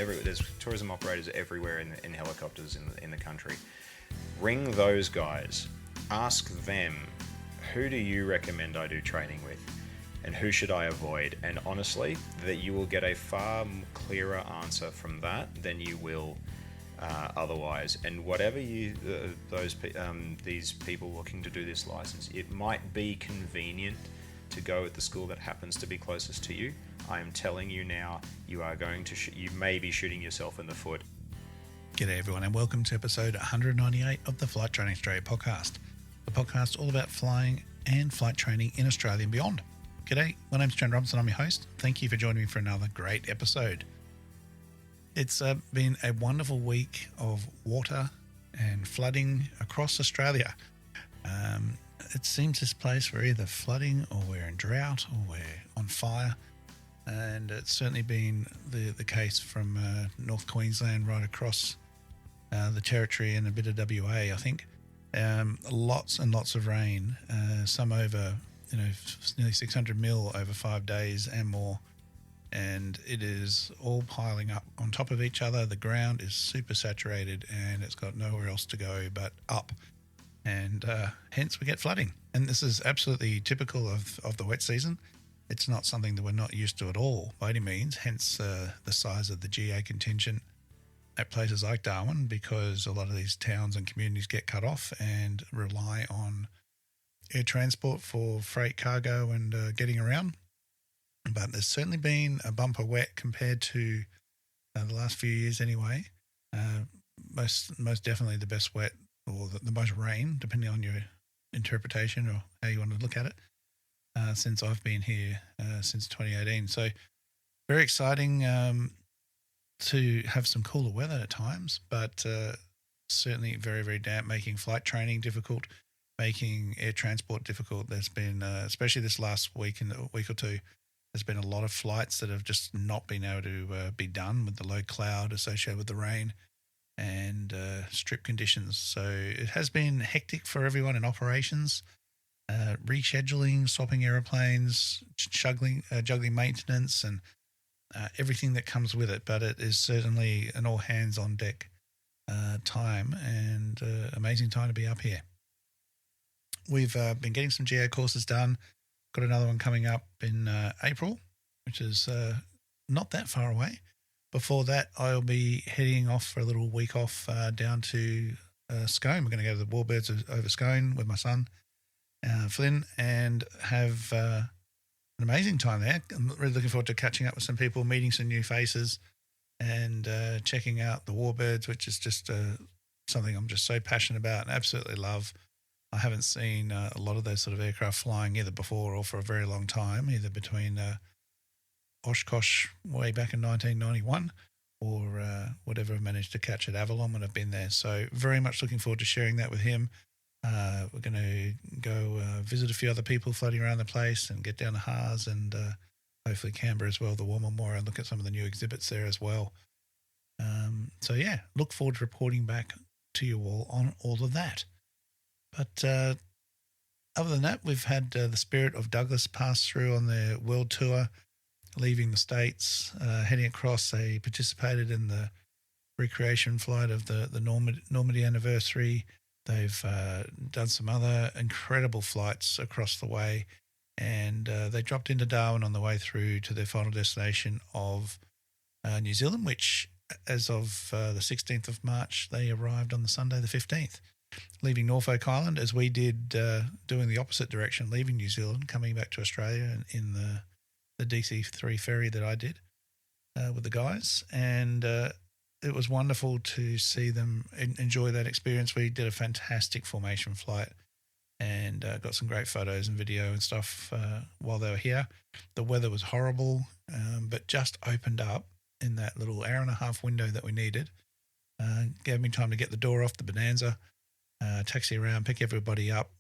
there's tourism operators everywhere in helicopters in the country. Ring those guys. Ask them, who do you recommend I do training with? And who should I avoid? And honestly, that you will get a far clearer answer from that than you will otherwise. And whatever these people looking to do this license, it might be convenient to go at the school that happens to be closest to you. I am telling you now, you are going to you may be shooting yourself in the foot. G'day everyone, and welcome to episode 198 of the Flight Training Australia podcast, the podcast all about flying and flight training in Australia and beyond. G'day, my name's Trent Robinson, I'm your host. Thank you for joining me for another great episode. It's been a wonderful week of water and flooding across Australia. It seems this place we're either flooding or we're in drought or we're on fire. And it's certainly been the case from North Queensland right across the territory and a bit of WA, I think. Lots and lots of rain, some over, nearly 600 mil over 5 days and more. And it is all piling up on top of each other. The ground is super saturated and it's got nowhere else to go but up. And hence we get flooding. And this is absolutely typical of the wet season. It's not something that we're not used to at all by any means, hence the size of the GA contingent at places like Darwin, because a lot of these towns and communities get cut off and rely on air transport for freight, cargo and getting around. But there's certainly been a bumper wet compared to the last few years anyway. Most definitely the best wet, or the most rain, depending on your interpretation or how you want to look at it, since I've been here since 2018. So very exciting to have some cooler weather at times, but certainly very, very damp, making flight training difficult, making air transport difficult. There's been, especially this last week and a week or two, there's been a lot of flights that have just not been able to be done with the low cloud associated with the rain and strip conditions. So it has been hectic for everyone in operations, rescheduling, swapping aeroplanes, juggling maintenance and everything that comes with it. But it is certainly an all hands on deck time and amazing time to be up here. We've been getting some GA courses done. Got another one coming up in April, which is not that far away. Before that, I'll be heading off for a little week off down to Scone. We're going to go to the Warbirds over Scone with my son, Flynn, and have an amazing time there. I'm really looking forward to catching up with some people, meeting some new faces, and checking out the Warbirds, which is just something I'm just so passionate about and absolutely love. I haven't seen a lot of those sort of aircraft flying either before or for a very long time, either between Oshkosh way back in 1991 or whatever I managed to catch at Avalon when I've been there. So very much looking forward to sharing that with him. We're going to go visit a few other people floating around the place and get down to Haas and hopefully Canberra as well, the War Memorial, and look at some of the new exhibits there as well. So yeah, look forward to reporting back to you all on all of that. But other than that, we've had the Spirit of Douglas pass through on their world tour, leaving the States, heading across. They participated in the recreation flight of the Normandy anniversary. They've done some other incredible flights across the way, and they dropped into Darwin on the way through to their final destination of New Zealand, which as of the 16th of March, they arrived on the Sunday the 15th. Leaving Norfolk Island, as we did, doing the opposite direction, leaving New Zealand, coming back to Australia in the DC-3 ferry that I did with the guys. And it was wonderful to see them enjoy that experience. We did a fantastic formation flight and got some great photos and video and stuff while they were here. The weather was horrible, but just opened up in that little hour and a half window that we needed. Gave me time to get the door off the Bonanza, taxi around, pick everybody up,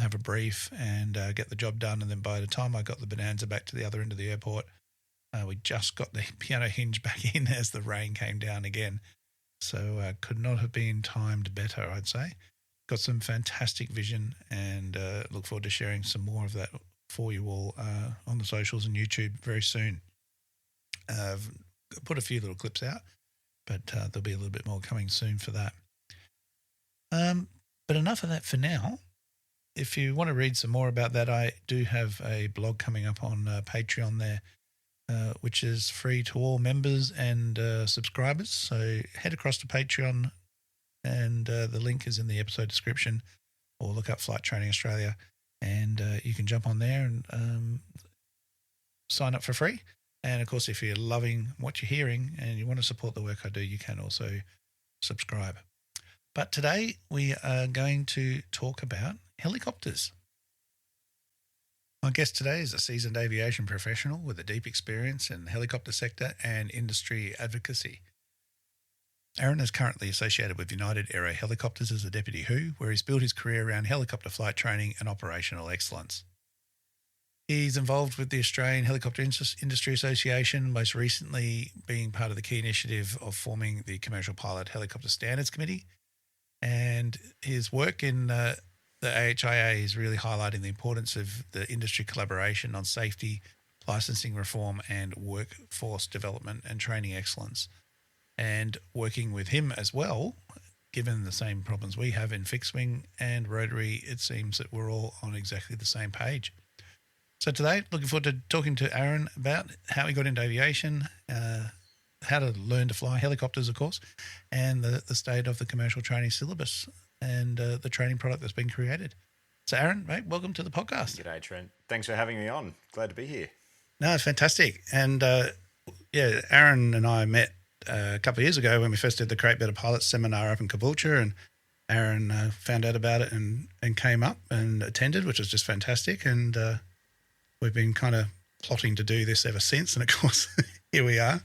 have a brief and get the job done. And then by the time I got the Bonanza back to the other end of the airport, we just got the piano hinge back in as the rain came down again. So could not have been timed better, I'd say. Got some fantastic vision and look forward to sharing some more of that for you all on the socials and YouTube very soon. I've put a few little clips out. but there'll be a little bit more coming soon for that. But enough of that for now. If you want to read some more about that, I do have a blog coming up on Patreon there, which is free to all members and subscribers. So head across to Patreon, and the link is in the episode description, or look up Flight Training Australia, and you can jump on there and sign up for free. And of course, if you're loving what you're hearing and you want to support the work I do, you can also subscribe. But today we are going to talk about helicopters. My guest today is a seasoned aviation professional with a deep experience in the helicopter sector and industry advocacy. Aaron is currently associated with United Aero Helicopters as a Deputy WHO, where he's built his career around helicopter flight training and operational excellence. He's involved with the Australian Helicopter Industry Association, most recently being part of the key initiative of forming the Commercial Pilot Helicopter Standards Committee. And his work in the AHIA is really highlighting the importance of the industry collaboration on safety, licensing reform, and workforce development and training excellence. And working with him as well, given the same problems we have in fixed wing and rotary, it seems that we're all on exactly the same page. So today, looking forward to talking to Aaron about how he got into aviation, how to learn to fly helicopters, of course, and the state of the commercial training syllabus and the training product that's been created. So Aaron, mate, welcome to the podcast. G'day, Trent. Thanks for having me on. Glad to be here. No, it's fantastic. And Aaron and I met a couple of years ago when we first did the Create Better Pilots seminar up in Caboolture, and Aaron found out about it and came up and attended, which was just fantastic. And we've been kind of plotting to do this ever since. And of course, here we are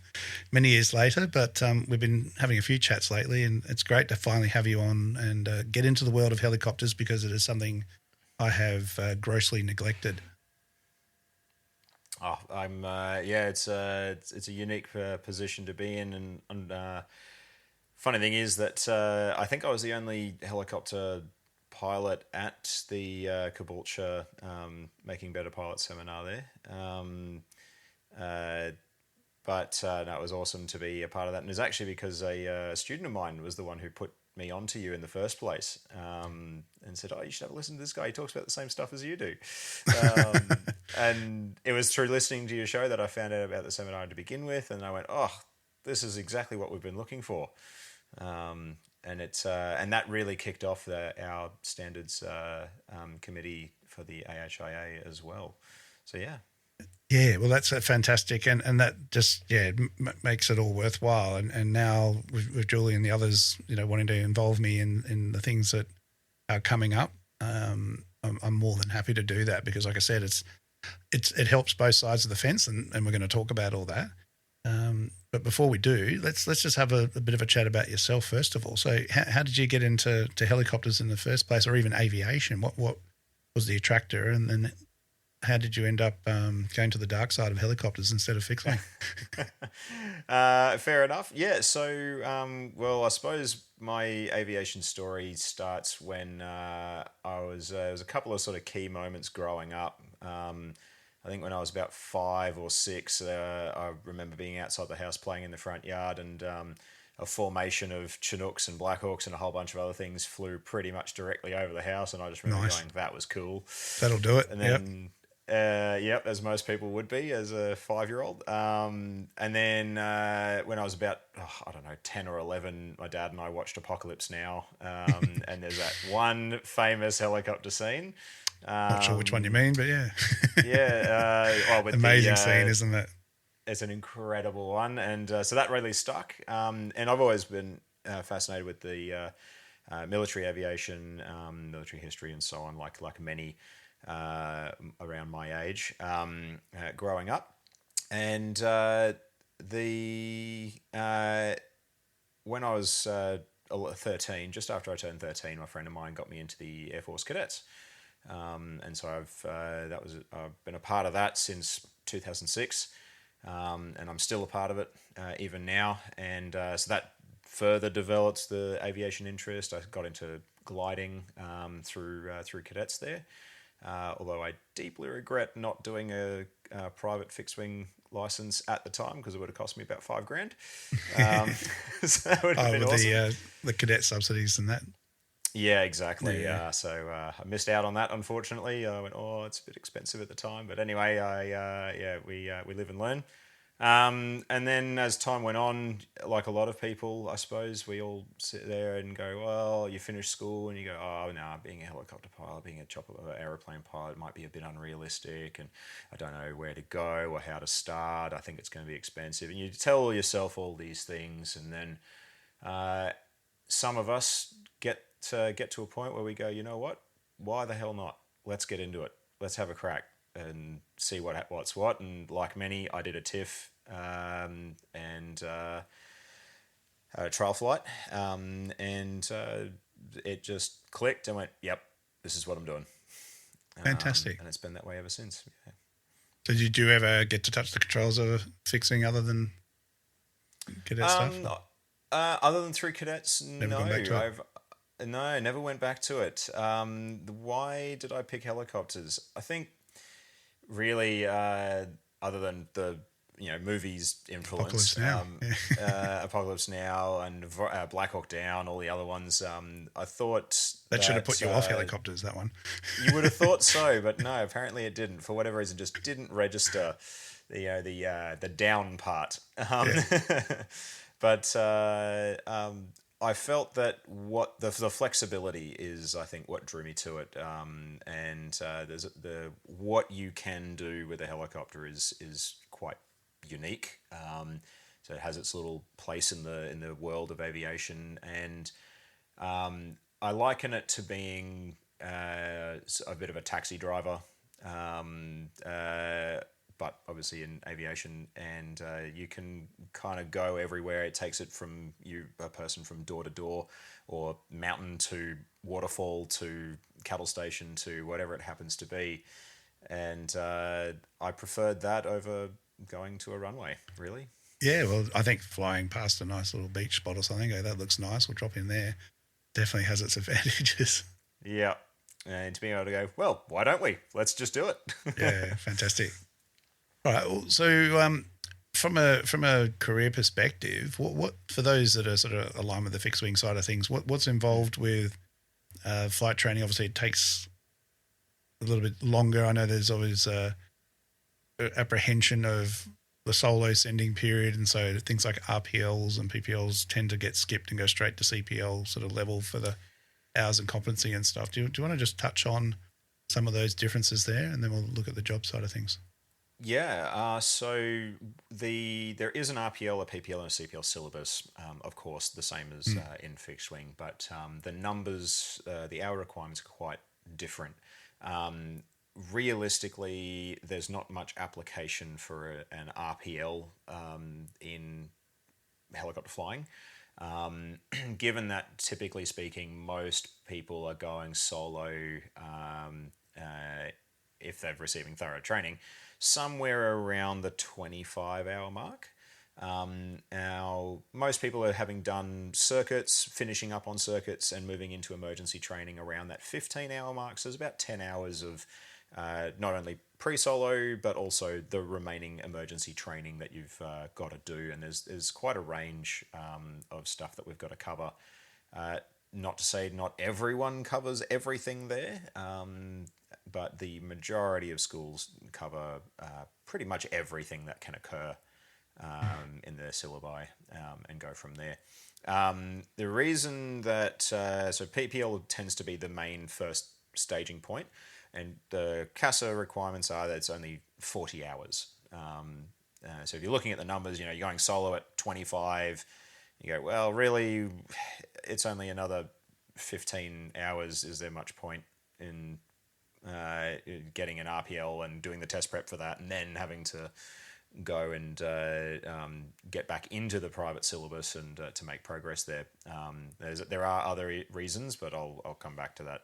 many years later, but we've been having a few chats lately, and it's great to finally have you on and get into the world of helicopters, because it is something I have grossly neglected. Oh, it's a unique position to be in, and funny thing is that I think I was the only helicopter pilot at the Caboolture Making Better Pilot seminar there. But it was awesome to be a part of that. And it was actually because a student of mine was the one who put me onto you in the first place, and said, "Oh, you should have a listen to this guy. He talks about the same stuff as you do." And it was through listening to your show that I found out about the seminar to begin with, and I went, "Oh, this is exactly what we've been looking for." And that really kicked off our standards committee for the AHIA as well. So yeah. Yeah, well, that's fantastic, and that just makes it all worthwhile. And now with Julie and the others, wanting to involve me in the things that are coming up, I'm more than happy to do that, because, like I said, it helps both sides of the fence, and we're going to talk about all that. But before we do, let's just have a bit of a chat about yourself first of all. So, how did you get into helicopters in the first place, or even aviation? What was the attractor, and then how did you end up going to the dark side of helicopters instead of fixed wing? Fair enough. Yeah. So, I suppose my aviation story starts when there was a couple of sort of key moments growing up. I think when I was about 5 or 6, I remember being outside the house playing in the front yard, and a formation of Chinooks and Blackhawks and a whole bunch of other things flew pretty much directly over the house, and I just remember going, "That was cool." That'll do it. And then, as most people would be as a 5-year-old. And then when I was about, 10 or 11, my dad and I watched Apocalypse Now, and there's that one famous helicopter scene. Not sure which one you mean, but yeah. Amazing scene, isn't it? It's an incredible one, and so that really stuck. And I've always been fascinated with the military aviation, military history, and so on, like many around my age growing up. And when I was 13, just after I turned 13, my friend of mine got me into the Air Force Cadets. And so I've been a part of that since 2006, and I'm still a part of it even now. And so that further developed the aviation interest. I got into gliding through cadets there, although I deeply regret not doing a private fixed wing license at the time because it would have cost me about $5,000. So that would have been with awesome. the cadet subsidies and that. Yeah, exactly. Yeah. So I missed out on that, unfortunately. I went, oh, it's a bit expensive at the time. But anyway, we live and learn. And then as time went on, like a lot of people, I suppose, we all sit there and go, well, you finish school and you go, oh, no, being a helicopter pilot, being a chopper aeroplane pilot might be a bit unrealistic and I don't know where to go or how to start. I think it's going to be expensive. And you tell yourself all these things, and then some of us get to a point where we go, you know what? Why the hell not? Let's get into it. Let's have a crack and see what's what. And like many, I did a TIFF and a trial flight, and it just clicked and went, yep, this is what I'm doing. Fantastic. And it's been that way ever since. Yeah. So did you ever get to touch the controls of fixing other than cadet stuff? Other than through cadets, Never no. gone back to it? No, never went back to it. Why did I pick helicopters? I think really, other than the movies influence, Apocalypse Now. Apocalypse Now and Black Hawk Down, all the other ones. I thought that should have put you off helicopters. That one. You would have thought so, but no, apparently it didn't. For whatever reason, just didn't register the down part. But I felt that what the flexibility is, I think, what drew me to it, and there's what you can do with a helicopter is quite unique. So it has its little place in the world of aviation, and I liken it to being a bit of a taxi driver. But obviously in aviation, and you can kind of go everywhere. It takes it from a person from door to door, or mountain to waterfall to cattle station to whatever it happens to be. And I preferred that over going to a runway, really. Yeah, well, I think flying past a nice little beach spot or something, that looks nice, we'll drop in there, definitely has its advantages. Yeah. And to be able to go, well, why don't we? Let's just do it. Yeah, fantastic. All right. So, from a career perspective, what for those that are sort of aligned with the fixed wing side of things, what's involved with flight training? Obviously, it takes a little bit longer. I know there's always apprehension of the solo sending period, and so things like RPLs and PPLs tend to get skipped and go straight to CPL sort of level for the hours and competency and stuff. Do you want to just touch on some of those differences there, and then we'll look at the job side of things? Yeah, so there is an RPL, a PPL, and a CPL syllabus, of course, the same as in fixed wing, but the numbers, the hour requirements are quite different. Realistically, there's not much application for an RPL in helicopter flying, given that typically speaking, most people are going solo if they're receiving thorough training, somewhere around the 25-hour mark. Now, most people are having done circuits, finishing up on circuits and moving into emergency training around that 15-hour mark. So there's about 10 hours of not only pre-solo, but also the remaining emergency training that you've got to do. And there's quite a range of stuff that we've got to cover. Not to say not everyone covers everything there, but the majority of schools cover pretty much everything that can occur in their syllabi and go from there. The reason that, so PPL tends to be the main first staging point, and the CASA requirements are that it's only 40 hours. So if you're looking at the numbers, you're going solo at 25, you go, well, really, it's only another 15 hours. Is there much point in getting an RPL and doing the test prep for that, and then having to go and get back into the private syllabus and to make progress there? There are other reasons, but I'll come back to that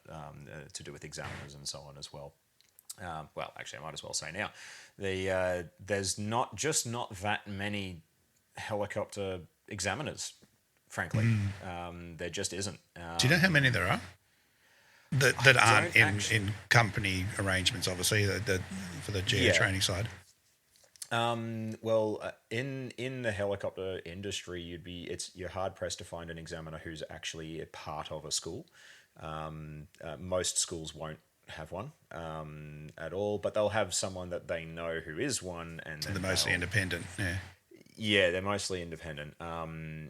to do with examiners and so on as well. Well, actually, I might as well say now, there's not that many helicopter examiners, frankly. There just isn't. Do you know how many there are? that aren't in company arrangements, obviously, for the geo training side. Well, in the helicopter industry, you're hard pressed to find an examiner who's actually a part of a school. Most schools won't have one at all, but they'll have someone that they know who is one, and they're mostly independent. Yeah, they're mostly independent. I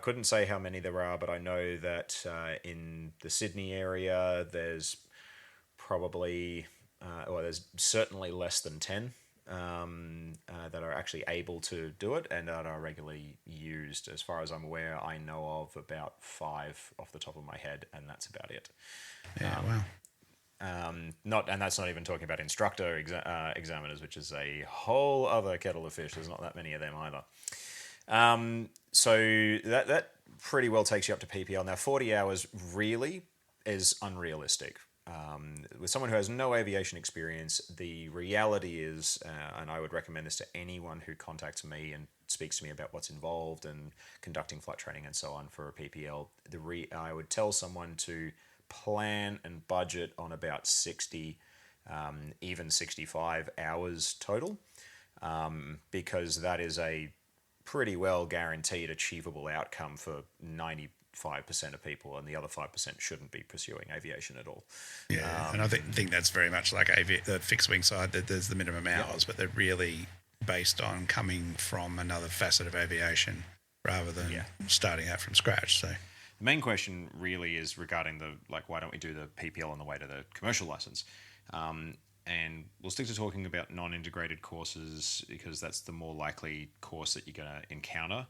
couldn't say how many there are, but I know that in the Sydney area, there's probably, there's certainly less than 10 that are actually able to do it and that are regularly used. As far as I'm aware, I know of about 5 off the top of my head, and that's about it. Yeah, wow. And that's not even talking about instructor examiners, which is a whole other kettle of fish. There's not that many of them either. So that pretty well takes you up to PPL. Now, 40 hours really is unrealistic. With someone who has no aviation experience, the reality is, and I would recommend this to anyone who contacts me and speaks to me about what's involved and conducting flight training and so on for a PPL, I would tell someone to plan and budget on about 60, even 65 hours total, because that is a pretty well guaranteed achievable outcome for 95% of people, and the other 5% shouldn't be pursuing aviation at all. Yeah, and I think that's very much like the fixed wing side, that there's the minimum hours, but they're really based on coming from another facet of aviation rather than starting out from scratch. So the main question really is regarding why don't we do the PPL on the way to the commercial license? And we'll stick to talking about non-integrated courses because that's the more likely course that you're going to encounter,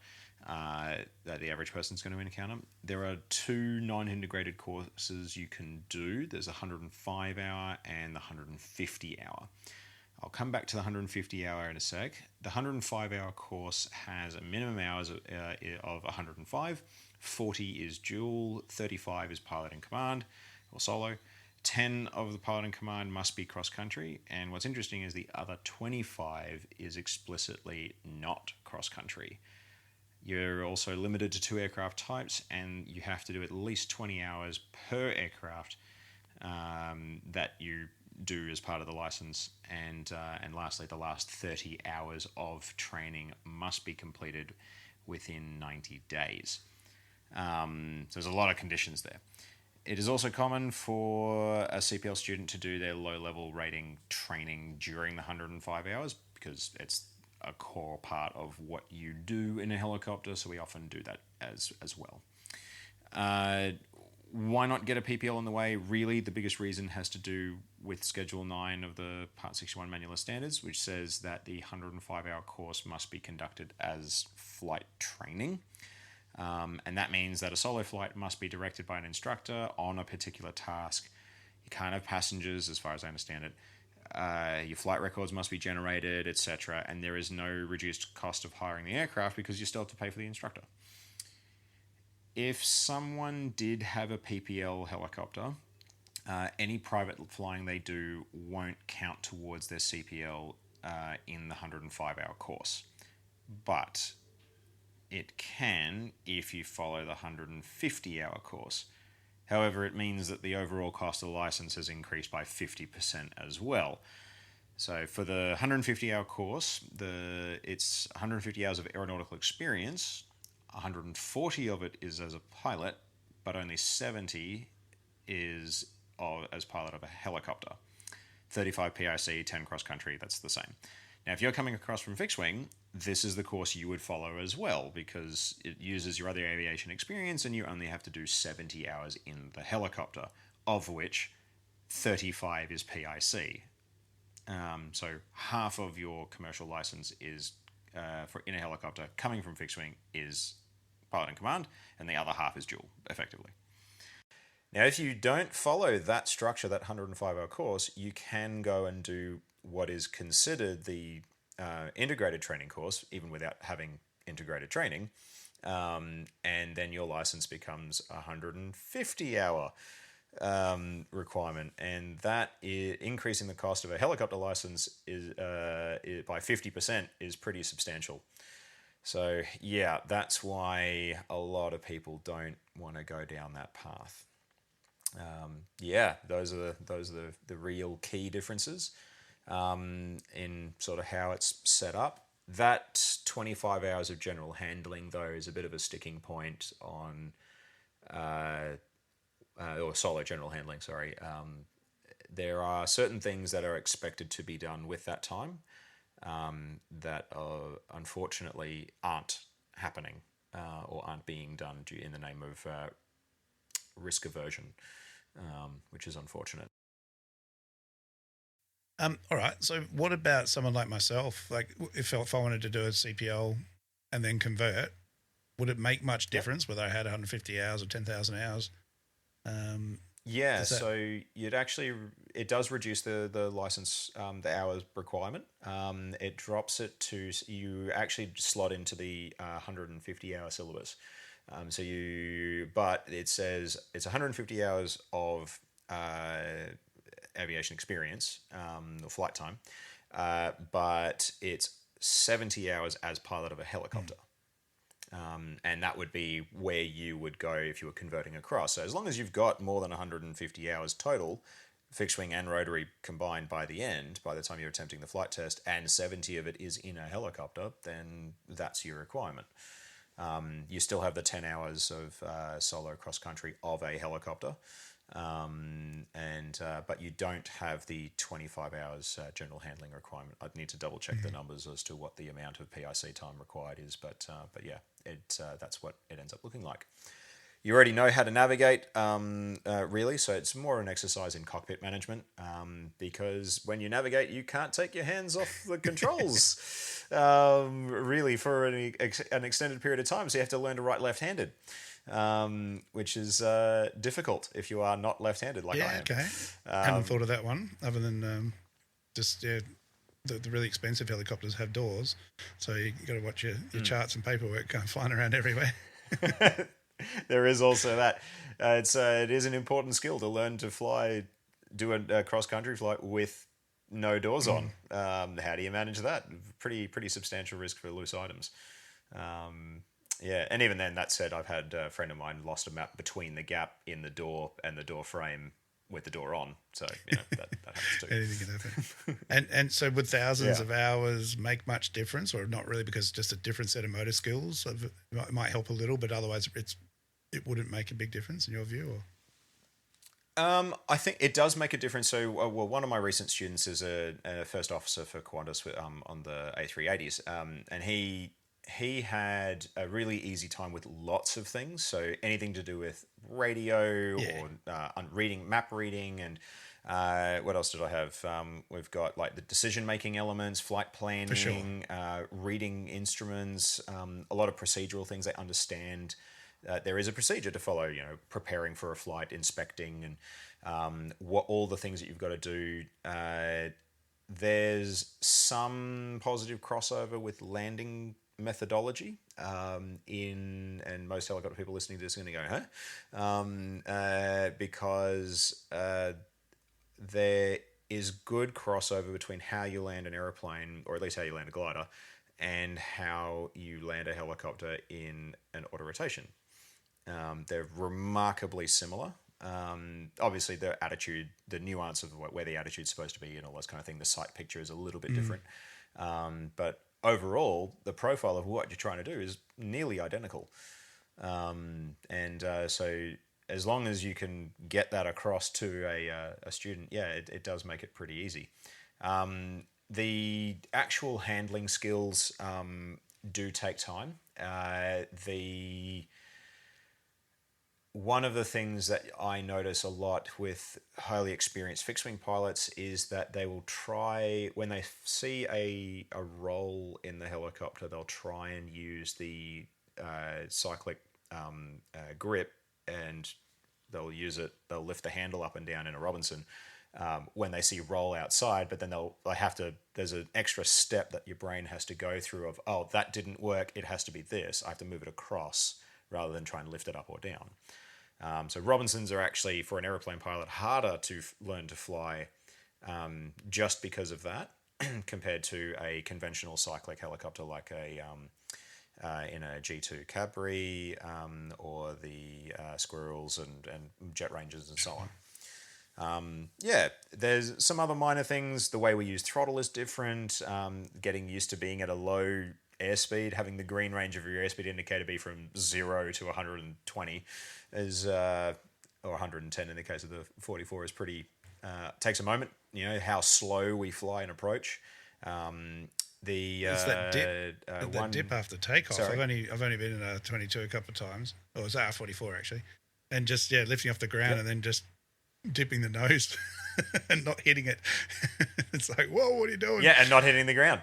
that the average person's going to encounter. There are 2 non-integrated courses you can do. There's a 105-hour and the 150-hour. I'll come back to the 150-hour in a sec. The 105-hour course has a minimum hours of 105. 40 is dual, 35 is pilot in command or solo. 10 of the pilot in command must be cross-country, and what's interesting is the other 25 is explicitly not cross-country. You're also limited to 2 aircraft types, and you have to do at least 20 hours per aircraft that you do as part of the license, and lastly, the last 30 hours of training must be completed within 90 days. So there's a lot of conditions there. It is also common for a CPL student to do their low-level rating training during the 105 hours because it's a core part of what you do in a helicopter, so we often do that as well. Why not get a PPL on the way? Really, the biggest reason has to do with Schedule 9 of the Part 61 Manual of Standards, which says that the 105-hour course must be conducted as flight training. And that means that a solo flight must be directed by an instructor on a particular task. You can't have passengers, as far as I understand it. Your flight records must be generated, etc. And there is no reduced cost of hiring the aircraft because you still have to pay for the instructor. If someone did have a PPL helicopter, any private flying they do won't count towards their CPL in the 105-hour course. But it can if you follow the 150-hour course. However, it means that the overall cost of the license has increased by 50% as well. So for the 150-hour course, it's 150 hours of aeronautical experience. 140 of it is as a pilot, but only 70 is as pilot of a helicopter. 35 PIC, 10 cross-country, that's the same. Now, if you're coming across from fixed wing, this is the course you would follow as well because it uses your other aviation experience and you only have to do 70 hours in the helicopter, of which 35 is PIC. So half of your commercial license is in a helicopter coming from fixed wing is pilot in command, and the other half is dual, effectively. Now, if you don't follow that structure, that 105-hour course, you can go and do what is considered the integrated training course, even without having integrated training, and then your license becomes a 150-hour requirement, and that increasing the cost of a helicopter license is by 50% is pretty substantial. So yeah, that's why a lot of people don't want to go down that path. Yeah, those are the real key differences in sort of how it's set up. That 25 hours of general handling, though, is a bit of a sticking point on, or solo general handling, sorry. There are certain things that are expected to be done with that time that unfortunately aren't happening or aren't being done in the name of risk aversion, which is unfortunate. All right. So what about someone like myself? Like if I wanted to do a CPL and then convert, would it make much difference whether I had 150 hours or 10,000 hours? Yeah, so it does reduce the license, the hours requirement. It drops it to, you actually slot into the 150-hour syllabus. But it says it's 150 hours of aviation experience, or flight time, but it's 70 hours as pilot of a helicopter. And that would be where you would go if you were converting across. So as long as you've got more than 150 hours total, fixed wing and rotary combined by the time you're attempting the flight test, and 70 of it is in a helicopter, then that's your requirement. You still have the 10 hours of solo cross country of a helicopter, but you don't have the 25 hours general handling requirement. I'd need to double check the numbers as to what the amount of PIC time required is, but yeah, that's what it ends up looking like. You already know how to navigate, really, so it's more an exercise in cockpit management, because when you navigate, you can't take your hands off the controls, really, for an extended period of time, so you have to learn to write left-handed, which is difficult if you are not left-handed like I am. Okay. Hadn't thought of that one, other than the really expensive helicopters have doors, so you got to watch your charts and paperwork kind of flying around everywhere. There is also that. It is an important skill to learn to do a cross-country flight with no doors on. How do you manage that? Pretty substantial risk for loose items. Yeah, and even then, that said, I've had a friend of mine lost a map between the gap in the door and the door frame with the door on. So, that happens too. Anything can happen. And so would thousands of hours make much difference, or not really, because it's just a different set of motor skills? It might help a little, but otherwise it wouldn't make a big difference in your view? Or? I think it does make a difference. So, one of my recent students is a first officer for Qantas on the A380s, and he had a really easy time with lots of things. So anything to do with radio or map reading, and what else did I have? We've got like the decision-making elements, flight planning, reading instruments, a lot of procedural things they understand. There is a procedure to follow, preparing for a flight, inspecting, and what all the things that you've got to do. There's some positive crossover with landing methodology and most helicopter people listening to this are going to go, huh? Because there is good crossover between how you land an aeroplane, or at least how you land a glider, and how you land a helicopter in an auto rotation. They're remarkably similar. Obviously, the attitude, the nuance of where the attitude's supposed to be and all those kind of things, the sight picture is a little bit different. But overall, the profile of what you're trying to do is nearly identical. So as long as you can get that across to a student, it does make it pretty easy. The actual handling skills do take time. One of the things that I notice a lot with highly experienced fixed-wing pilots is that they will try, when they see a roll in the helicopter, they'll try and use the cyclic grip, and they'll lift the handle up and down in a Robinson when they see roll outside, but then there's an extra step that your brain has to go through of, oh, that didn't work, it has to be this, I have to move it across rather than try and lift it up or down. So Robinsons are actually, for an aeroplane pilot, harder to learn to fly just because of that compared to a conventional cyclic helicopter like in a G2 Capri, or the Squirrels and Jet Rangers and so on. There's some other minor things. The way we use throttle is different. Getting used to being at a low airspeed, having the green range of your airspeed indicator be from 0 to 120 is, or 110 in the case of the 44, is pretty, takes a moment. How slow we fly and approach. It's that dip after takeoff. Sorry? I've only been in a 22 a couple of times, or it was R44 actually, and just lifting off the ground and then just dipping the nose and not hitting it. It's like, whoa, what are you doing? Yeah, and not hitting the ground.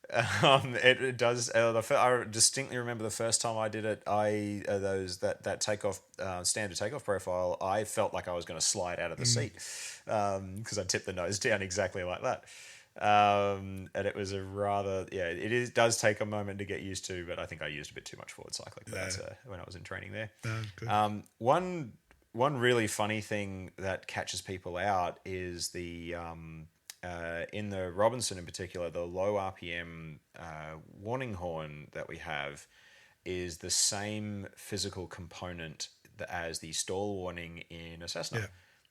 It does. I distinctly remember the first time I did it. That takeoff standard takeoff profile. I felt like I was going to slide out of the seat because I tipped the nose down exactly like that. And it was a rather does take a moment to get used to, but I think I used a bit too much forward cycling. But that's when I was in training there. Good. One really funny thing that catches people out is the in the Robinson in particular, the low RPM warning horn that we have is the same physical component as the stall warning in a Cessna. Yeah.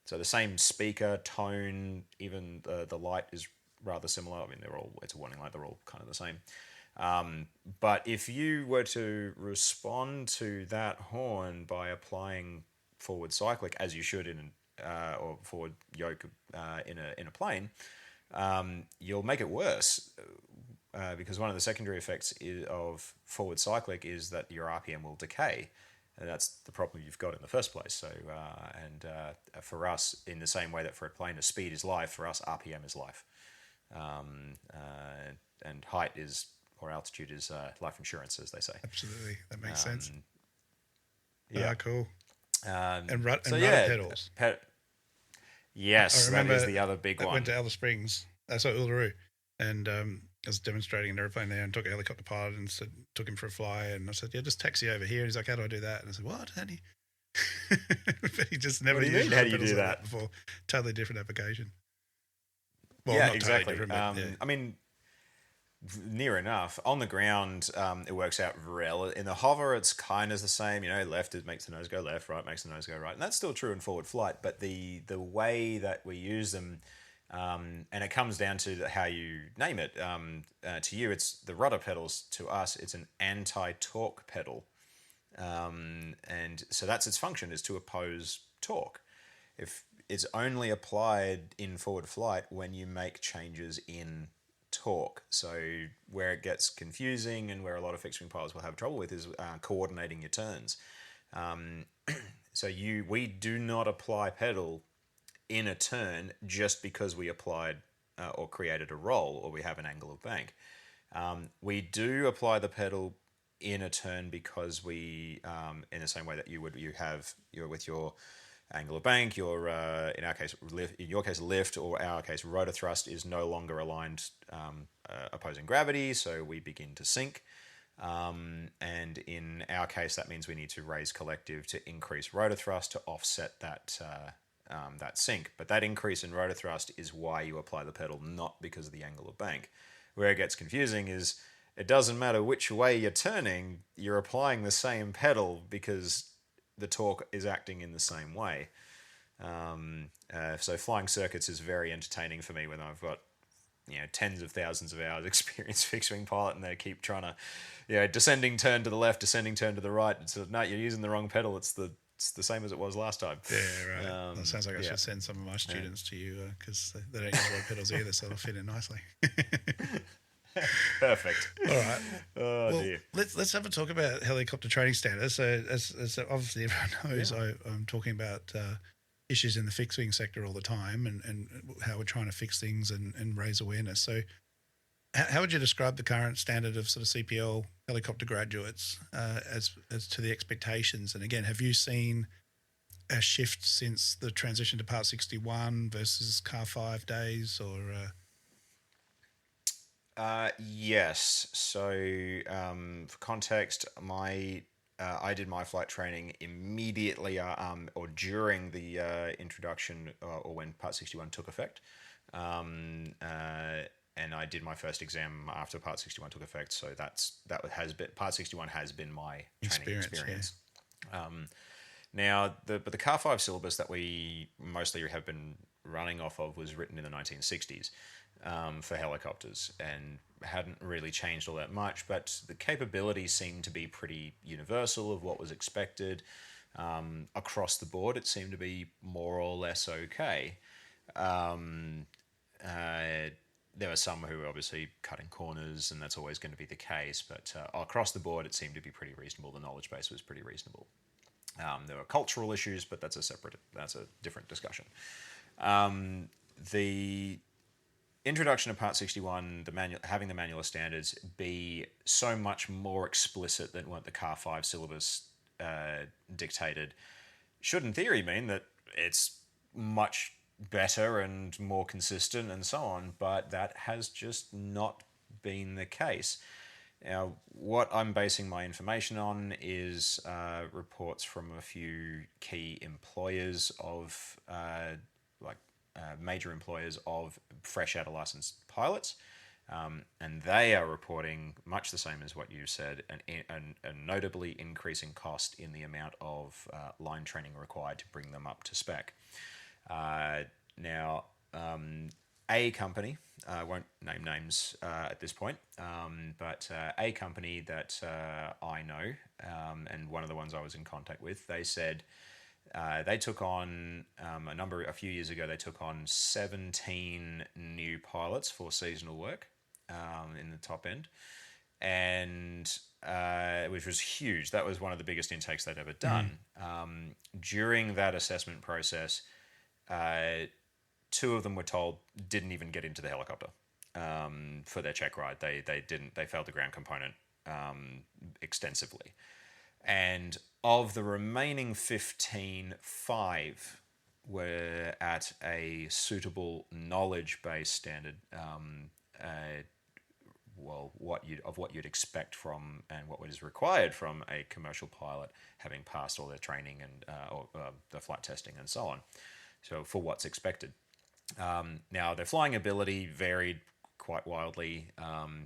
So the same speaker, tone, even the light is rather similar. I mean, it's a warning light, they're all kind of the same. But if you were to respond to that horn by applying forward cyclic, as you should or forward yoke in a plane, you'll make it worse because one of the secondary effects of forward cyclic is that your RPM will decay, and that's the problem you've got in the first place. So, for us, in the same way that for a plane, a speed is life, for us, RPM is life, and height is, or altitude is, life insurance, as they say. Absolutely, that makes sense. Yeah, cool. And rudder pedals. Yes, that is the other big one. I went to Alice Springs, Uluru, and I was demonstrating an airplane there and took a helicopter pilot and took him for a fly. And I said, just taxi over here. And he's like, how do I do that? And I said, what? How do you? But he just never used how do you do that before. Totally different application. Well, yeah, not exactly. Totally different, but, I mean, near enough. On the ground, it works out in the hover, it's kind of the same. Left it makes the nose go left, right makes the nose go right, and that's still true in forward flight. But the way that we use them, and it comes down to how you name it. To you, it's the rudder pedals. To us, it's an anti-torque pedal, and so that's its function, is to oppose torque. If it's only applied in forward flight when you make changes in torque. So where it gets confusing and where a lot of fixed wing pilots will have trouble with is coordinating your turns. So we do not apply pedal in a turn just because we applied or created a roll or we have an angle of bank. We do apply the pedal in a turn because we, in the same way that you're with your angle of bank, your in our case lift, or our case rotor thrust is no longer aligned opposing gravity, so we begin to sink. And in our case, that means we need to raise collective to increase rotor thrust to offset that sink. But that increase in rotor thrust is why you apply the pedal, not because of the angle of bank. Where it gets confusing is it doesn't matter which way you're turning, you're applying the same pedal because the torque is acting in the same way. So flying circuits is very entertaining for me when I've got tens of thousands of hours experience fixed wing pilot, and they keep trying to descending turn to the left, descending turn to the right. It's no, you're using the wrong pedal. It's the same as it was last time. Yeah, right. Well, it sounds like I should send some of my students to you because they don't use road pedals either, so they'll fit in nicely. Perfect. All right. Oh, well, dear. Let's have a talk about helicopter training standards. So as obviously everyone knows, I'm talking about issues in the fixed wing sector all the time and how we're trying to fix things and raise awareness. So how would you describe the current standard of sort of CPL helicopter graduates as to the expectations? And again, have you seen a shift since the transition to Part 61 versus Car 5 days or... Yes. So, for context, I did my flight training immediately, or during the introduction, or when Part 61 took effect. and I did my first exam after Part 61 took effect. So Part 61 has been my training experience. Yeah. Now, the Car 5 syllabus that we mostly have been running off of was written in the 1960s for helicopters and hadn't really changed all that much, but the capabilities seemed to be pretty universal of what was expected. Across the board, it seemed to be more or less okay. There were some who were obviously cutting corners, and that's always going to be the case, but across the board, it seemed to be pretty reasonable. The knowledge base was pretty reasonable. There were cultural issues, but that's a different discussion. The introduction of Part 61, having the manual of standards be so much more explicit than what the Car 5 syllabus dictated, should in theory mean that it's much better and more consistent and so on, but that has just not been the case. Now, what I'm basing my information on is reports from a few key employers of, major employers of fresh out of licensed pilots, and they are reporting much the same as what you said, a notably increasing cost in the amount of line training required to bring them up to spec. Now, a company, I won't name names at this point, but a company that I know, and one of the ones I was in contact with, they said they took on, a few years ago, they took on 17 new pilots for seasonal work in the top end, and which was huge. That was one of the biggest intakes they'd ever done. During that assessment process, 2 of them were told didn't even get into the helicopter for their check ride. They failed the ground component extensively. And of the remaining 15, 5 were at a suitable knowledge-based standard, what you'd expect from and what is required from a commercial pilot, having passed all their training and the flight testing and so on. So for what's expected. Now, their flying ability varied quite wildly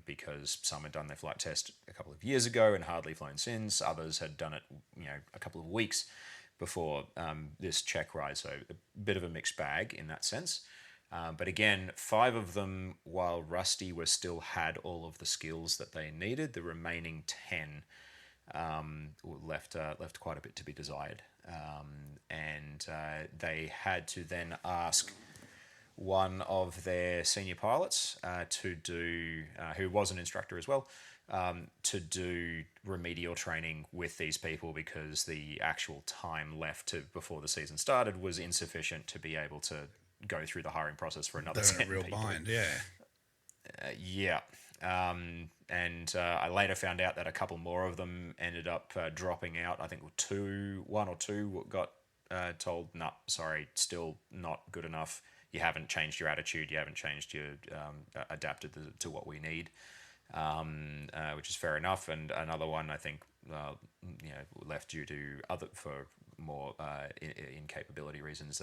because some had done their flight test a couple of years ago and hardly flown since. Others had done it, a couple of weeks before this check ride. So a bit of a mixed bag in that sense. But again, 5 of them, while rusty, still had all of the skills that they needed. The remaining 10 left quite a bit to be desired. And they had to then ask one of their senior pilots to do, who was an instructor as well, to do remedial training with these people because the actual time left before the season started was insufficient to be able to go through the hiring process for another 10 They're in a real people. bind, yeah. Yeah. And I later found out that a couple more of them ended up dropping out. I think 1 or 2 got told, no, sorry, still not good enough. You haven't changed your attitude. You haven't changed your adapted to what we need, which is fair enough. And another one, I think, left due to for more incapability reasons.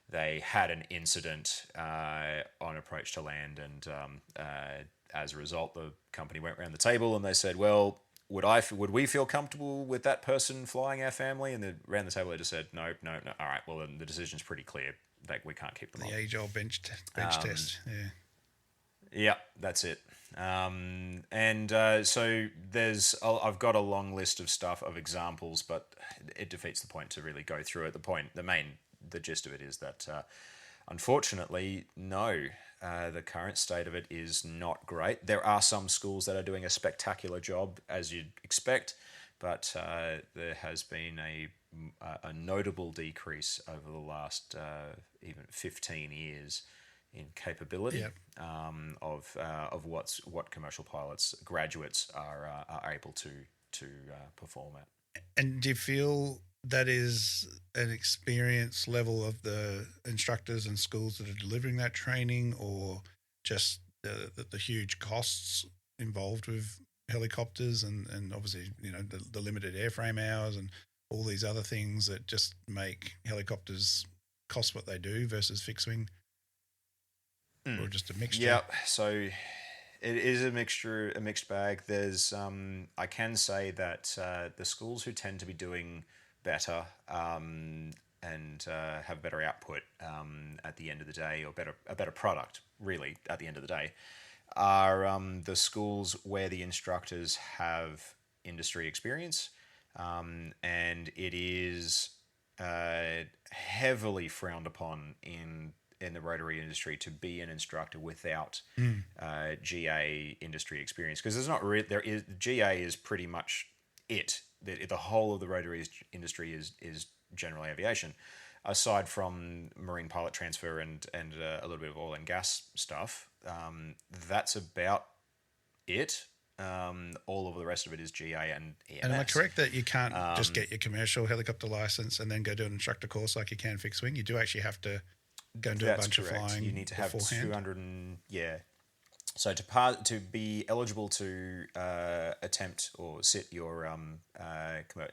They had an incident on approach to land, and as a result, the company went around the table and they said, "Well, would we feel comfortable with that person flying our family?" And around the table, they just said, "No. All right, well, then the decision's pretty clear. Like, we can't keep them on." The age-old bench test, yeah. Yeah, that's it. So I've got a long list of stuff, of examples, but it defeats the point to really go through it. The gist of it is that, unfortunately, no, the current state of it is not great. There are some schools that are doing a spectacular job, as you'd expect, but there has been a notable decrease over the last even 15 years in capability of what commercial pilots, graduates are able to perform at. And do you feel that is an experience level of the instructors and schools that are delivering that training, or just the huge costs involved with helicopters and obviously, the limited airframe hours and all these other things that just make helicopters cost what they do versus fixed wing? or just a mixture? Yeah, so it is a mixed bag. There's, I can say that the schools who tend to be doing better and have better output at the end of the day, or a better product, really, at the end of the day, are the schools where the instructors have industry experience, and it is heavily frowned upon in the rotary industry to be an instructor without GA industry experience, because there's not there is GA is pretty much it. The whole of the rotary industry is general aviation, aside from marine pilot transfer and a little bit of oil and gas stuff. That's about it. All of the rest of it is GA and EMS. And am I correct that you can't just get your commercial helicopter license and then go do an instructor course like you can fixed wing? You do actually have to go and do a bunch of flying. You need to have beforehand. 200 and So to be eligible to attempt or sit your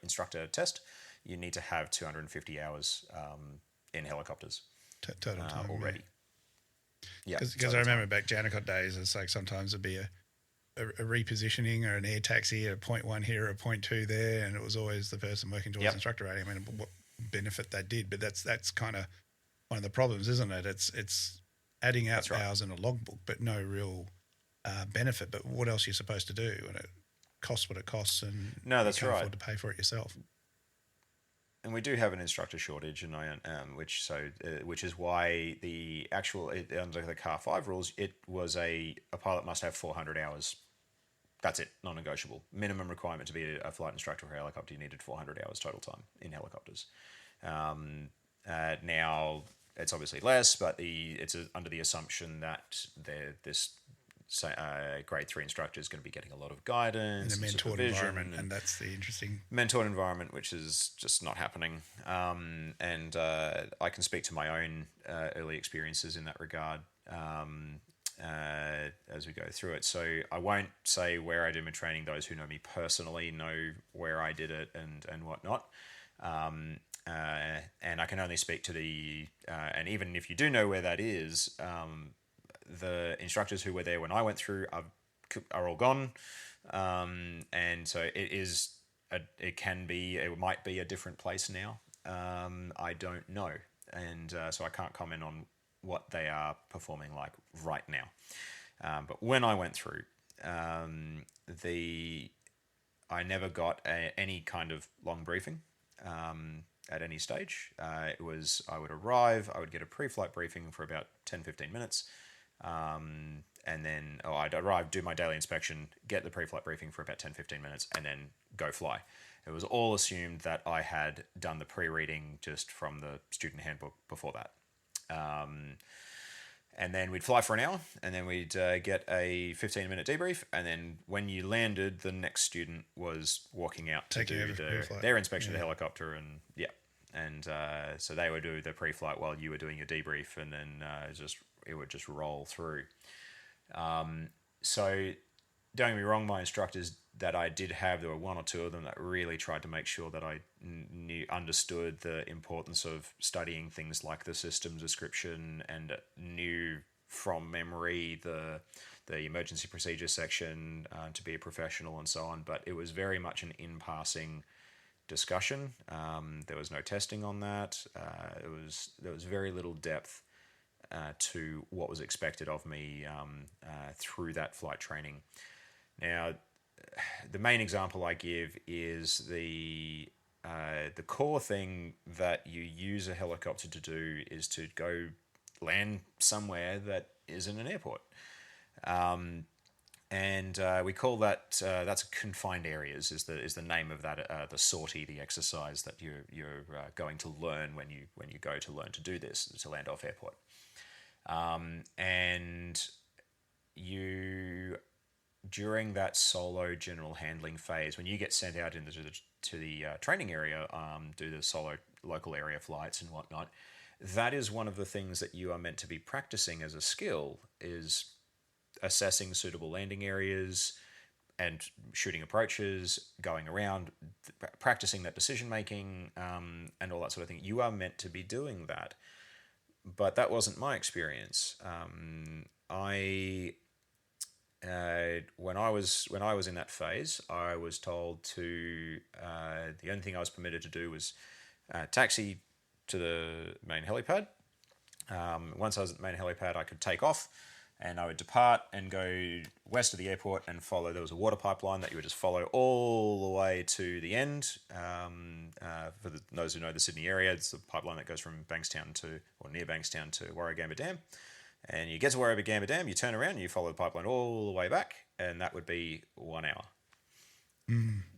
instructor test, you need to have 250 hours in helicopters Total time already. Yeah, because I remember back Janicotte days, it's like sometimes it'd be a repositioning or an air taxi at a point 1 here or a point 2 there, and it was always the person working towards instructor rating. I mean, what benefit that did, but that's kind of one of the problems, isn't it? It's adding out hours in a logbook, but no real benefit. But what else are you supposed to do? And it costs what it costs, and you can't afford to pay for it yourself. And we do have an instructor shortage, and which is why the actual under the Car 5 rules, it was a pilot must have 400 hours. That's it, non-negotiable. Minimum requirement to be a flight instructor for a helicopter, you needed 400 hours total time in helicopters. Now it's obviously less, but it's under the assumption that this grade 3 instructor is going to be getting a lot of guidance in a mentored environment, and that's the interesting mentored environment, which is just not happening. And I can speak to my own early experiences in that regard as we go through it. So I won't say where I did my training. Those who know me personally know where I did it and whatnot. And I can only speak to and even if you do know where that is, the instructors who were there when I went through are all gone, and so it might be a different place now. I don't know, and so I can't comment on what they are performing like right now. But when I went through, I never got any kind of long briefing. At any stage. I would arrive, I would get a pre-flight briefing for about 10-15 minutes, and then I'd arrive, do my daily inspection, get the pre-flight briefing for about 10-15 minutes, and then go fly. It was all assumed that I had done the pre-reading just from the student handbook before that. And then we'd fly for an hour, and then we'd get a 15-minute debrief, and then when you landed, the next student was walking out to do their inspection of the helicopter, and so they would do the pre-flight while you were doing your debrief, and then it would just roll through. So don't get me wrong, my instructors that I did have, there were one or two of them that really tried to make sure that I understood the importance of studying things like the system description and knew from memory the emergency procedure section to be a professional and so on. But it was very much an in-passing discussion. There was no testing on that. There was very little depth to what was expected of me through that flight training. Now, the main example I give is the core thing that you use a helicopter to do is to go land somewhere that isn't an airport. And we call that that's confined areas is the name of that the sortie, the exercise that you're going to learn when you go to learn to do this, to land off airport. And you, during that solo general handling phase, when you get sent out to the training area, do the solo local area flights and whatnot, that is one of the things that you are meant to be practicing as a skill, is assessing suitable landing areas and shooting approaches, going around, practicing that decision making, and all that sort of thing. You are meant to be doing that But that wasn't my experience. When I was in that phase, I was told to the only thing I was permitted to do was taxi to the main helipad. Once I was at the main helipad, I could take off, and I would depart and go west of the airport and follow. There was a water pipeline that you would just follow all the way to the end. For those who know the Sydney area, it's the pipeline that goes from Bankstown or near Bankstown to Warragamba Dam. And you get to Warragamba Dam, you turn around, and you follow the pipeline all the way back, and that would be 1 hour.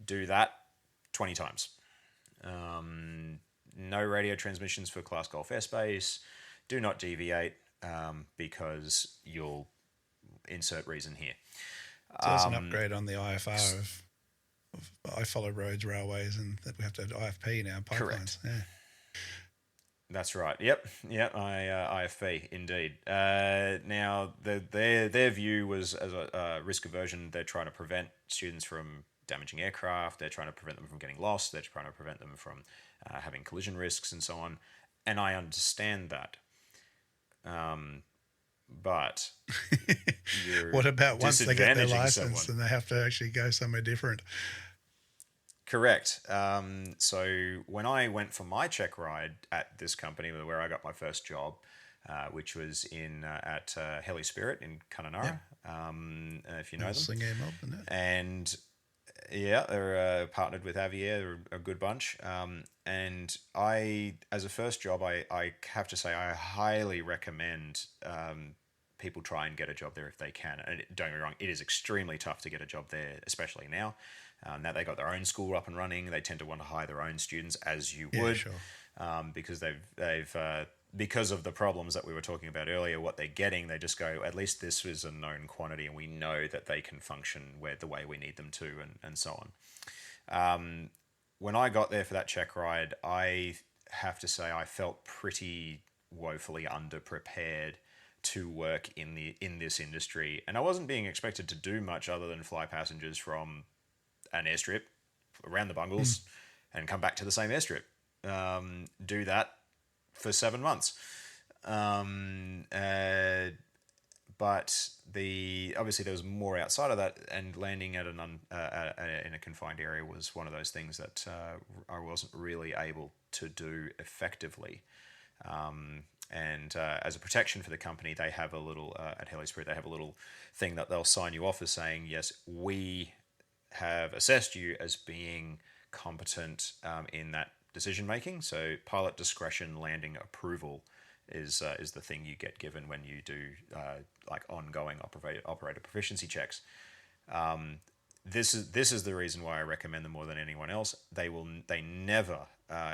Do that 20 times. No radio transmissions for Class Golf airspace. Do not deviate because you'll insert reason here. So there's an upgrade on the IFR of I follow roads, railways, and that we have to have IFP now, pipelines. Correct. Yeah. That's right. Yep. IFP indeed. Now their view was as a risk aversion. They're trying to prevent students from damaging aircraft. They're trying to prevent them from getting lost. They're trying to prevent them from having collision risks and so on. And I understand that. But what about once they get their license and they have to actually go somewhere different? Correct. So when I went for my check ride at this company where I got my first job, which was at Heli Spirit in Kununurra, if you know them. Sling-Air Mob, isn't it? And yeah, they're partnered with Aviair, they're a good bunch. And I, as a first job, I have to say I highly recommend people try and get a job there if they can. And don't get me wrong, it is extremely tough to get a job there, especially now. Now they got their own school up and running. They tend to want to hire their own students, as you would, sure. Because they've because of the problems that we were talking about earlier. What they're getting, they just go, at least this is a known quantity, and we know that they can function the way we need them to, and so on. When I got there for that check ride, I have to say I felt pretty woefully underprepared to work in this industry, and I wasn't being expected to do much other than fly passengers from an airstrip around the bungles and come back to the same airstrip. Do that for 7 months. But obviously there was more outside of that, and landing at in a confined area was one of those things that I wasn't really able to do effectively. And as a protection for the company, they have a little at HeliSpirit. They have a little thing that they'll sign you off as saying, yes, we have assessed you as being competent in that decision making. So pilot discretion landing approval is the thing you get given when you do like ongoing operator proficiency checks. This is the reason why I recommend them more than anyone else. They never,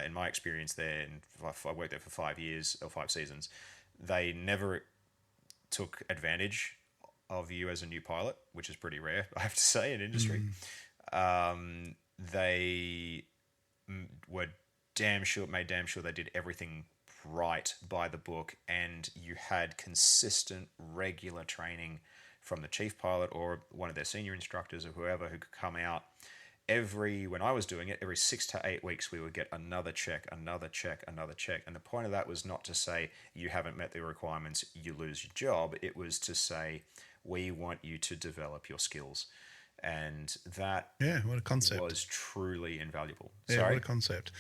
in my experience there, and I worked there for 5 years or 5 seasons, they never took advantage of you as a new pilot, which is pretty rare, I have to say, in industry. They made damn sure they did everything right by the book, and you had consistent, regular training from the chief pilot or one of their senior instructors or whoever who could come out. When I was doing it, every 6 to 8 weeks, we would get another check. And the point of that was not to say you haven't met the requirements, you lose your job. It was to say, we want you to develop your skills. And that what a concept. Was truly invaluable. Yeah, Sorry? what a concept.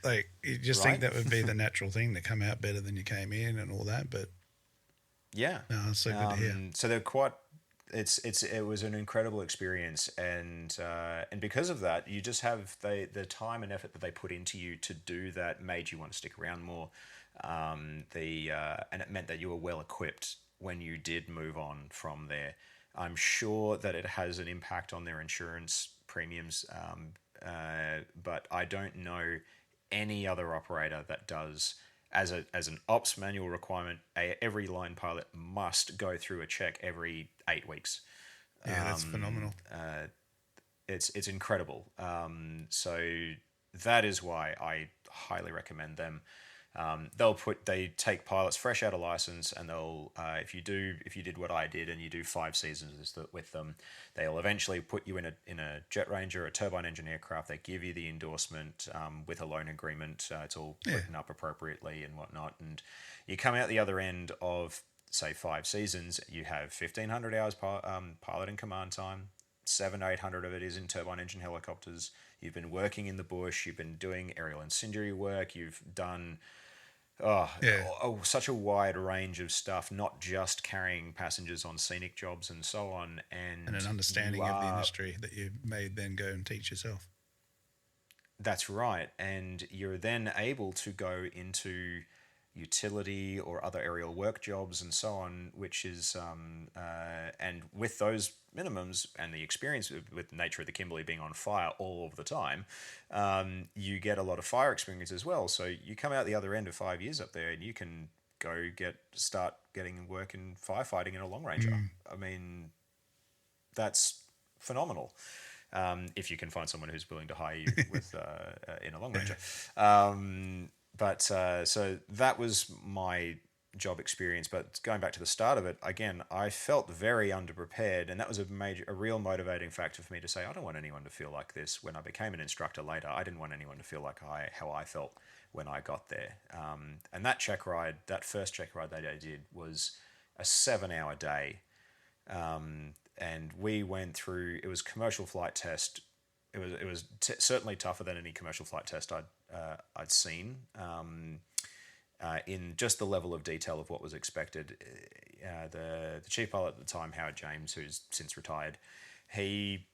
Like, you just think that would be the natural thing to come out better than you came in and all that, but yeah. No, it's so good to hear. So they're quite... It was an incredible experience, and because of that, you just have the time and effort that they put into you to do that made you want to stick around more, and it meant that you were well equipped when you did move on from there. I'm sure that it has an impact on their insurance premiums, but I don't know any other operator that does. As an ops manual requirement, every line pilot must go through a check every 8 weeks. Yeah, that's phenomenal. It's incredible. So that is why I highly recommend them. They take pilots fresh out of license, and they'll if you did what I did and you do 5 seasons with them, they'll eventually put you in a jet ranger, a turbine engine aircraft. They give you the endorsement with a loan agreement. It's all written up appropriately and whatnot, and you come out the other end of, say, 5 seasons. You have 1,500 hours pilot and command time. 700-800 of it is in turbine engine helicopters. You've been working in the bush. You've been doing aerial incendiary work. You've done such a wide range of stuff, not just carrying passengers on scenic jobs and so on. And an understanding of the industry that you may then go and teach yourself. That's right. And you're then able to go into utility or other aerial work jobs and so on, which is and with those minimums and the experience with the nature of the Kimberley being on fire all of the time, you get a lot of fire experience as well. So you come out the other end of 5 years up there and you can start getting work in firefighting in a long ranger. I mean, that's phenomenal. If you can find someone who's willing to hire you with in a long ranger. So that was my job experience. But going back to the start of it, again, I felt very underprepared, and that was a real motivating factor for me to say, I don't want anyone to feel like this. When I became an instructor later, I didn't want anyone to feel like how I felt when I got there. And that first check ride that I did was a 7-hour day. And we went through, it was commercial flight test. It was certainly tougher than any commercial flight test I'd seen, in just the level of detail of what was expected. The chief pilot at the time, Howard James, who's since retired, he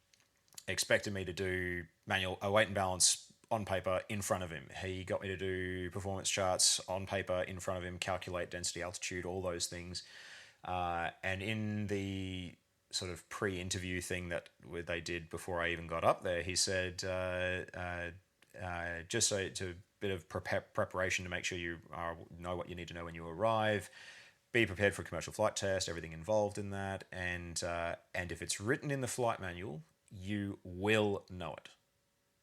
expected me to do manual weight and balance on paper in front of him. He got me to do performance charts on paper in front of him, calculate density, altitude, all those things. And in the sort of pre-interview thing that they did before I even got up there, he said, just so it's a bit of preparation to make sure you know what you need to know when you arrive, be prepared for a commercial flight test, everything involved in that, and if it's written in the flight manual, you will know it.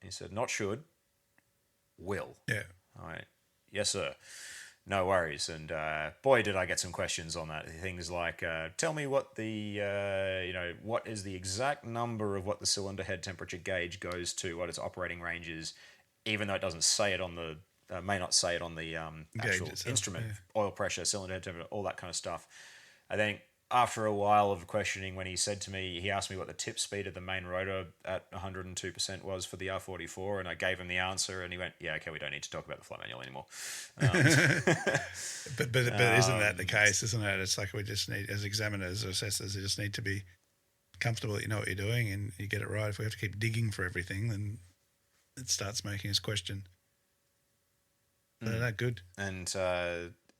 He said, not should, will. Yeah. All right. Yes, sir. No worries. And boy, did I get some questions on that. Things like, tell me what what is the exact number of what the cylinder head temperature gauge goes to, what its operating range is, even though it doesn't say it on the, may not say it on the actual instrument, oil pressure, cylinder head temperature, all that kind of stuff. I think after a while of questioning, when he asked me what the tip speed of the main rotor at 102% was for the R44, and I gave him the answer, and he went, yeah, okay, we don't need to talk about the flight manual anymore. But isn't that the case, isn't it? It's like we just need, as examiners or assessors, you just need to be comfortable that you know what you're doing and you get it right. If we have to keep digging for everything, then it starts making us question. But they're good. And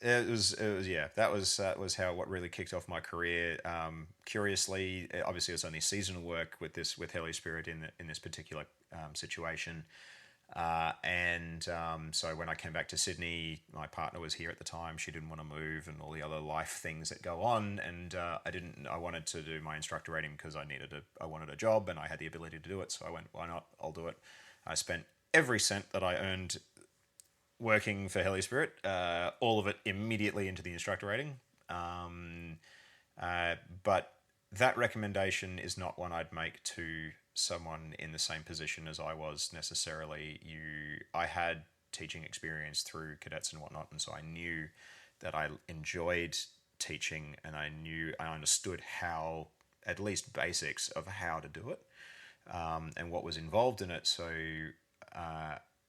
It was that was how what really kicked off my career. Curiously, obviously, it was only seasonal work with Heli Spirit in this particular situation, so when I came back to Sydney, my partner was here at the time. She didn't want to move, and all the other life things that go on. And I wanted to do my instructor rating because I wanted a job, and I had the ability to do it. So I went, why not? I'll do it. I spent every cent that I earned working for Heli Spirit, all of it immediately into the instructor rating. But that recommendation is not one I'd make to someone in the same position as I was necessarily. I had teaching experience through cadets and whatnot, and so I knew that I enjoyed teaching, and I understood how, at least basics of how to do it, and what was involved in it. So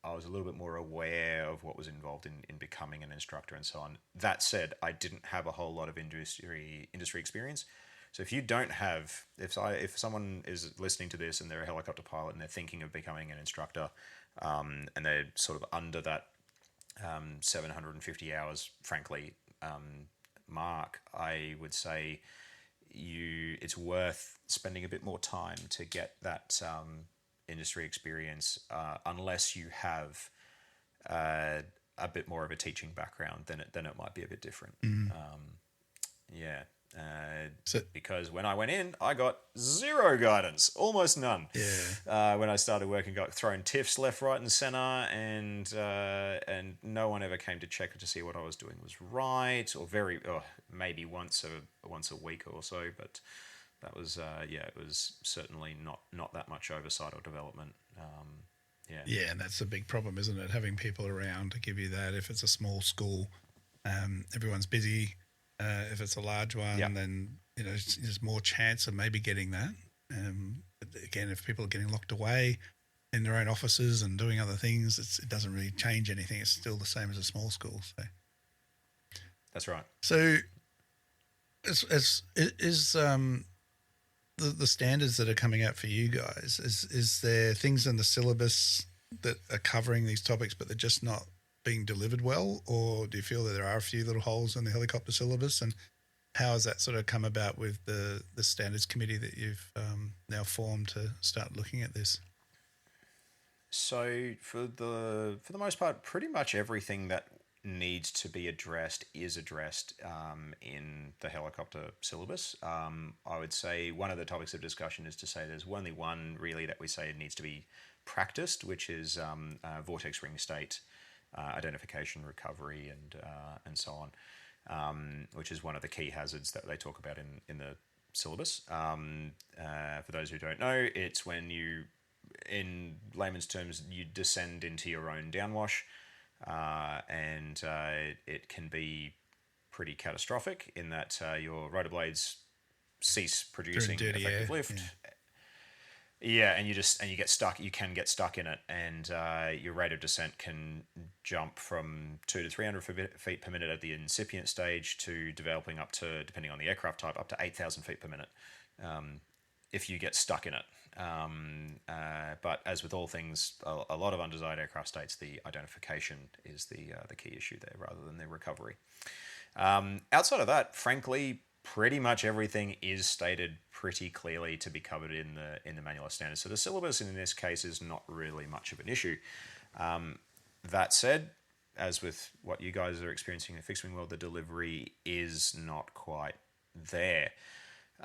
I was a little bit more aware of what was involved in becoming an instructor and so on. That said, I didn't have a whole lot of industry experience. So if someone is listening to this and they're a helicopter pilot and they're thinking of becoming an instructor, and they're sort of under that 750 hours, frankly, mark, I would say it's worth spending a bit more time to get that industry experience, unless you have a bit more of a teaching background, then it might be a bit different. because when I went in, I got zero guidance, almost none. Yeah. When I started working, got thrown tiffs left, right, and center, and no one ever came to check to see what I was doing was right, or maybe once a week or so. But that was it was certainly not that much oversight or development. Yeah, and that's a big problem, isn't it? Having people around to give you that. If it's a small school, everyone's busy. If it's a large one, then there's more chance of maybe getting that. But again, if people are getting locked away in their own offices and doing other things, it doesn't really change anything. It's still the same as a small school. So that's right. So, the standards that are coming out for you guys, is there things in the syllabus that are covering these topics, but they're just not being delivered well, or do you feel that there are a few little holes in the helicopter syllabus? And how has that sort of come about with the standards committee that you've now formed to start looking at this? So for the most part, pretty much everything that needs to be addressed is addressed in the helicopter syllabus. I would say one of the topics of discussion is to say there's only one really that we say needs to be practiced, which is vortex ring state identification, recovery, and so on, which is one of the key hazards that they talk about in the syllabus. For those who don't know, it's when you, in layman's terms, you descend into your own downwash, and it can be pretty catastrophic in that your rotor blades cease producing effective lift. Yeah, and you get stuck. You can get stuck in it, and your rate of descent can jump from 200 to 300 feet per minute at the incipient stage to developing up to, depending on the aircraft type, up to 8,000 feet per minute if you get stuck in it. But as with all things, a lot of undesired aircraft states, the identification is the key issue there rather than the recovery. Outside of that, frankly, pretty much everything is stated pretty clearly to be covered in the manual of standards. So the syllabus in this case is not really much of an issue. That said, as with what you guys are experiencing in the fixed wing world, the delivery is not quite there.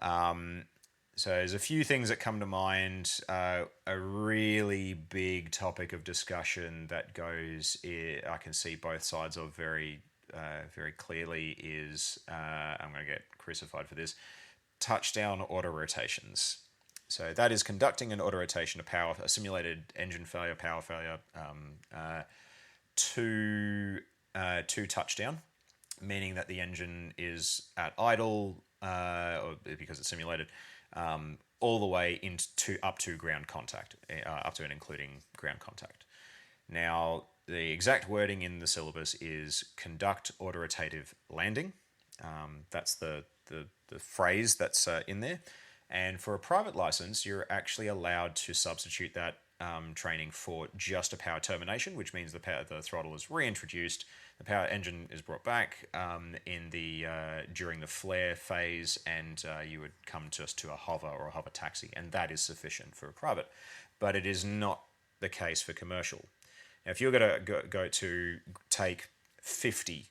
So there's a few things that come to mind. A really big topic of discussion that goes, I can see both sides of very clearly is, I'm going to get crucified for this, touchdown auto rotations. So that is conducting an auto rotation, a simulated engine failure, power failure, to touchdown, meaning that the engine is at idle, or because it's simulated, all the way up to ground contact, up to and including ground contact. Now, the exact wording in the syllabus is conduct autorotative landing. That's the phrase that's in there. And for a private license, you're actually allowed to substitute that training for just a power termination, which means the throttle is reintroduced, the power engine is brought back during the flare phase, and you would come just to a hover or a hover taxi, and that is sufficient for a private. But it is not the case for commercial. Now, if you're going to go to take 50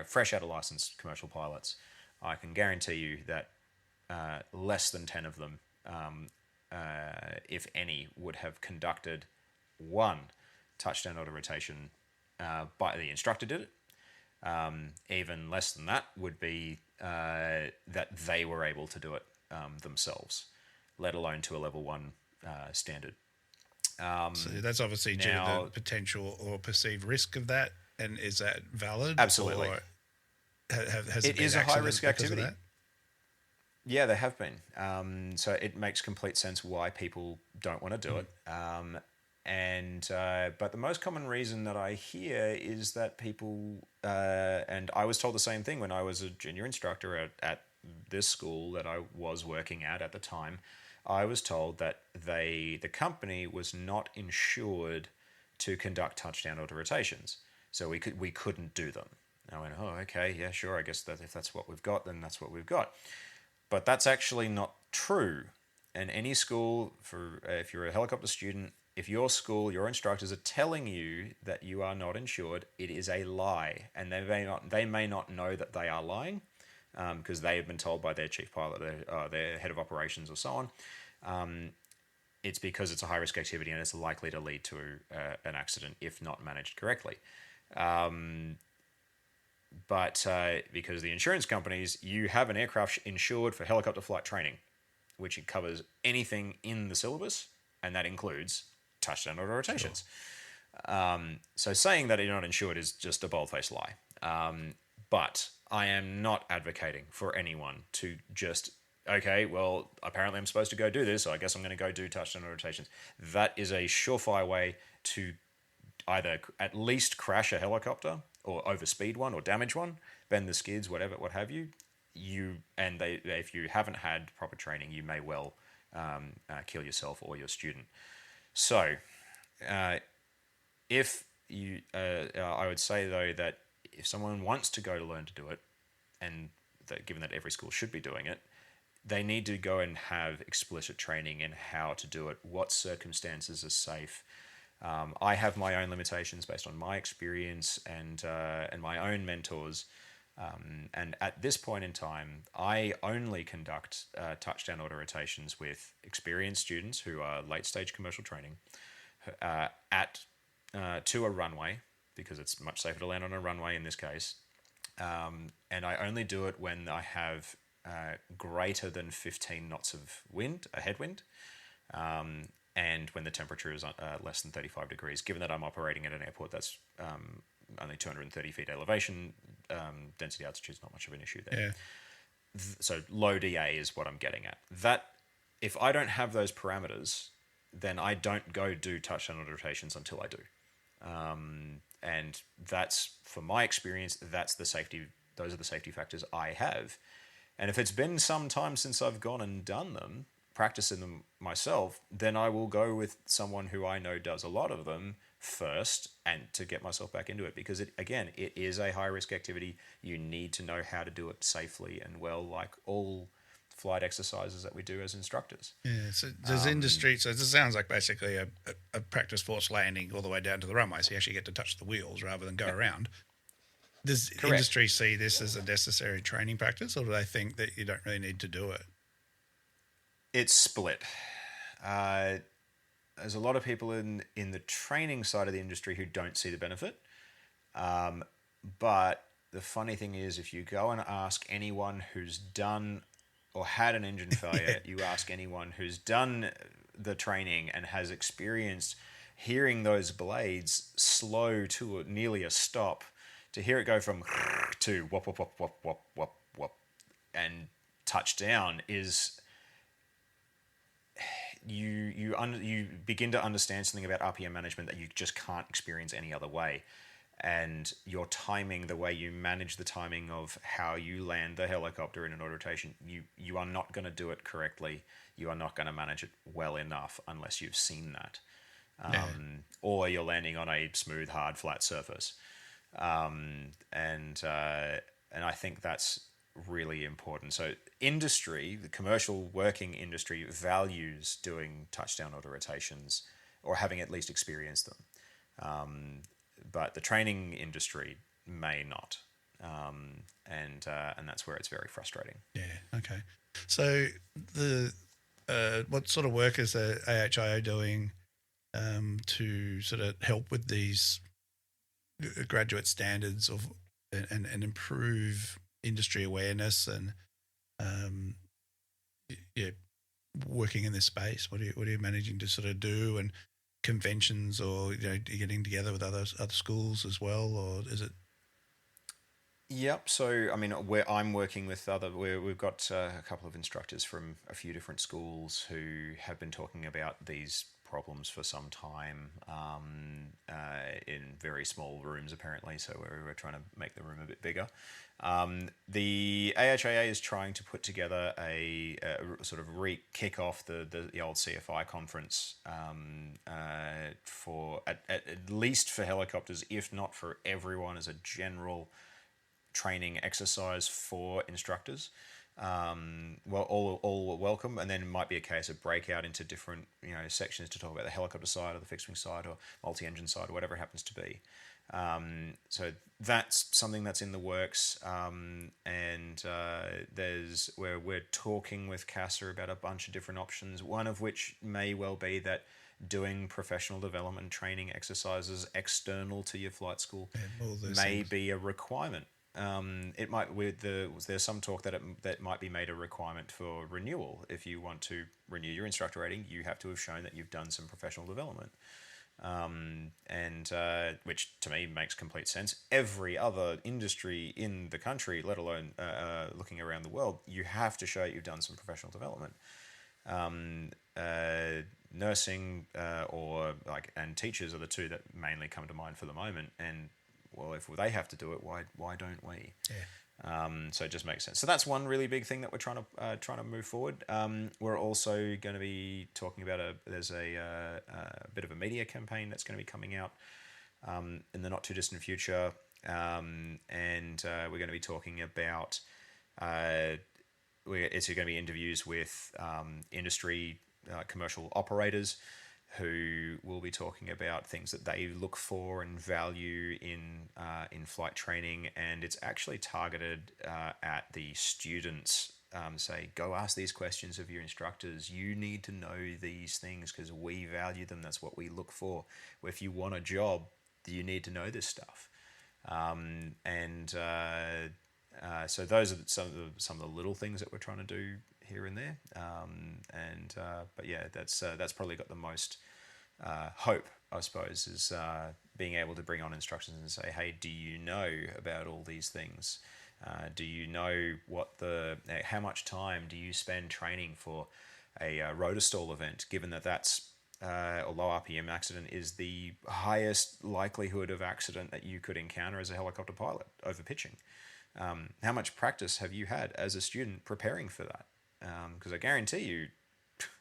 fresh out of licensed commercial pilots, I can guarantee you that less than 10 of them, if any, would have conducted one touchdown auto rotation by the instructor did it. Even less than that would be that they were able to do it themselves, let alone to a level 1 standard. So that's obviously due to the potential or perceived risk of that, and is that valid? Absolutely. Or has it is a high-risk activity. Yeah, there have been. So it makes complete sense why people don't want to do it. But the most common reason that I hear is that people, and I was told the same thing when I was a junior instructor at this school that I was working at the time. I was told that the company was not insured to conduct touchdown auto rotations, so we couldn't do them. I went, oh, okay, yeah, sure. I guess that if that's what we've got, then that's what we've got. But that's actually not true. And any school, if you're a helicopter student, if your school, your instructors are telling you that you are not insured, it is a lie, and they may not know that they are lying. because they have been told by their chief pilot, their head of operations, or so on. It's because it's a high-risk activity and it's likely to lead to an accident if not managed correctly. But because the insurance companies, you have an aircraft insured for helicopter flight training, which it covers anything in the syllabus, and that includes touchdown auto rotations. Sure. So saying that you're not insured is just a bold-faced lie. But I am not advocating for anyone to just, okay, well, apparently I'm supposed to go do this, so I guess I'm going to go do touchdown auto rotations. That is a surefire way to either at least crash a helicopter or overspeed one or damage one, bend the skids, whatever, what have you. If you haven't had proper training, you may well kill yourself or your student. So, if you, I would say though that if someone wants to go to learn to do it, and given that every school should be doing it, they need to go and have explicit training in how to do it, what circumstances are safe. I have my own limitations based on my experience and my own mentors. And at this point in time, I only conduct touchdown auto rotations with experienced students who are late stage commercial training to a runway, because it's much safer to land on a runway in this case. And I only do it when I have greater than 15 knots of wind, a headwind, and when the temperature is less than 35 degrees. Given that I'm operating at an airport that's only 230 feet elevation, density altitude is not much of an issue there. Yeah. So low DA is what I'm getting at. That if I don't have those parameters, then I don't go do touchdown auto rotations until I do. And that's, for my experience, that's the safety. Those are the safety factors I have. And if it's been some time since I've gone and done them, practicing them myself, then I will go with someone who I know does a lot of them first, and to get myself back into it, because it is a high risk activity. You need to know how to do it safely and well, like all flight exercises that we do as instructors. Yeah, so does industry, so this sounds like basically a practice force landing all the way down to the runway, so you actually get to touch the wheels rather than go around. Does industry see this as a necessary training practice, or do they think that you don't really need to do it? It's split. There's a lot of people in the training side of the industry who don't see the benefit. But the funny thing is, if you go and ask anyone who's done or had an engine failure, you ask anyone who's done the training and has experienced hearing those blades slow to nearly a stop, to hear it go from to wop, wop, wop, wop, wop, wop, wop, and touch down is... You begin to understand something about RPM management that you just can't experience any other way. And your timing, the way you manage the timing of how you land the helicopter in an auto rotation, you are not going to do it correctly. You are not going to manage it well enough unless you've seen that. Or you're landing on a smooth, hard, flat surface. And I think that's really important. So industry, the commercial working industry, values doing touchdown auto rotations or having at least experienced them. But the training industry may not. And that's where it's very frustrating. Yeah, okay. So what sort of work is the AHIO doing to sort of help with these graduate standards and improve industry awareness and working in this space? What are you managing to sort of do, and conventions, or getting together with other schools as well, or is it? Yep. So I mean, I'm working with we've got a couple of instructors from a few different schools who have been talking about these problems for some time in very small rooms apparently, so we're trying to make the room a bit bigger. The AHIA is trying to put together a sort of kick off the old CFI conference for at least for helicopters, if not for everyone, as a general training exercise for instructors. well, all welcome, and then it might be a case of breakout into different sections to talk about the helicopter side or the fixed wing side or multi-engine side or whatever it happens to be. So that's something that's in the works, and we're talking with CASA about a bunch of different options. One of which may well be that doing professional development training exercises external to your flight school may be a requirement. It might there's some talk that might be made a requirement for renewal. If you want to renew your instructor rating, you have to have shown that you've done some professional development, and which to me makes complete sense. Every other industry in the country, let alone looking around the world, you have to show you've done some professional development. Nursing and teachers are the two that mainly come to mind for the moment, and well, if they have to do it, why don't we? Yeah. So it just makes sense. So that's one really big thing that we're trying to move forward. We're also going to be talking about there's a bit of a media campaign that's going to be coming out in the not too distant future, and we're going to be talking about it's going to be interviews with industry commercial operators who will be talking about things that they look for and value in flight training, and it's actually targeted at the students. Say, go ask these questions of your instructors. You need to know these things because we value them. That's what we look for. If you want a job, you need to know this stuff. So those are some of the little things that we're trying to do here and there. But yeah, that's probably got the most hope, I suppose, is being able to bring on instructors and say, hey, do you know about all these things? Do you know how much time do you spend training for a rotor stall event, given that's a low RPM accident is the highest likelihood of accident that you could encounter as a helicopter pilot over pitching? How much practice have you had as a student preparing for that? Because I guarantee you,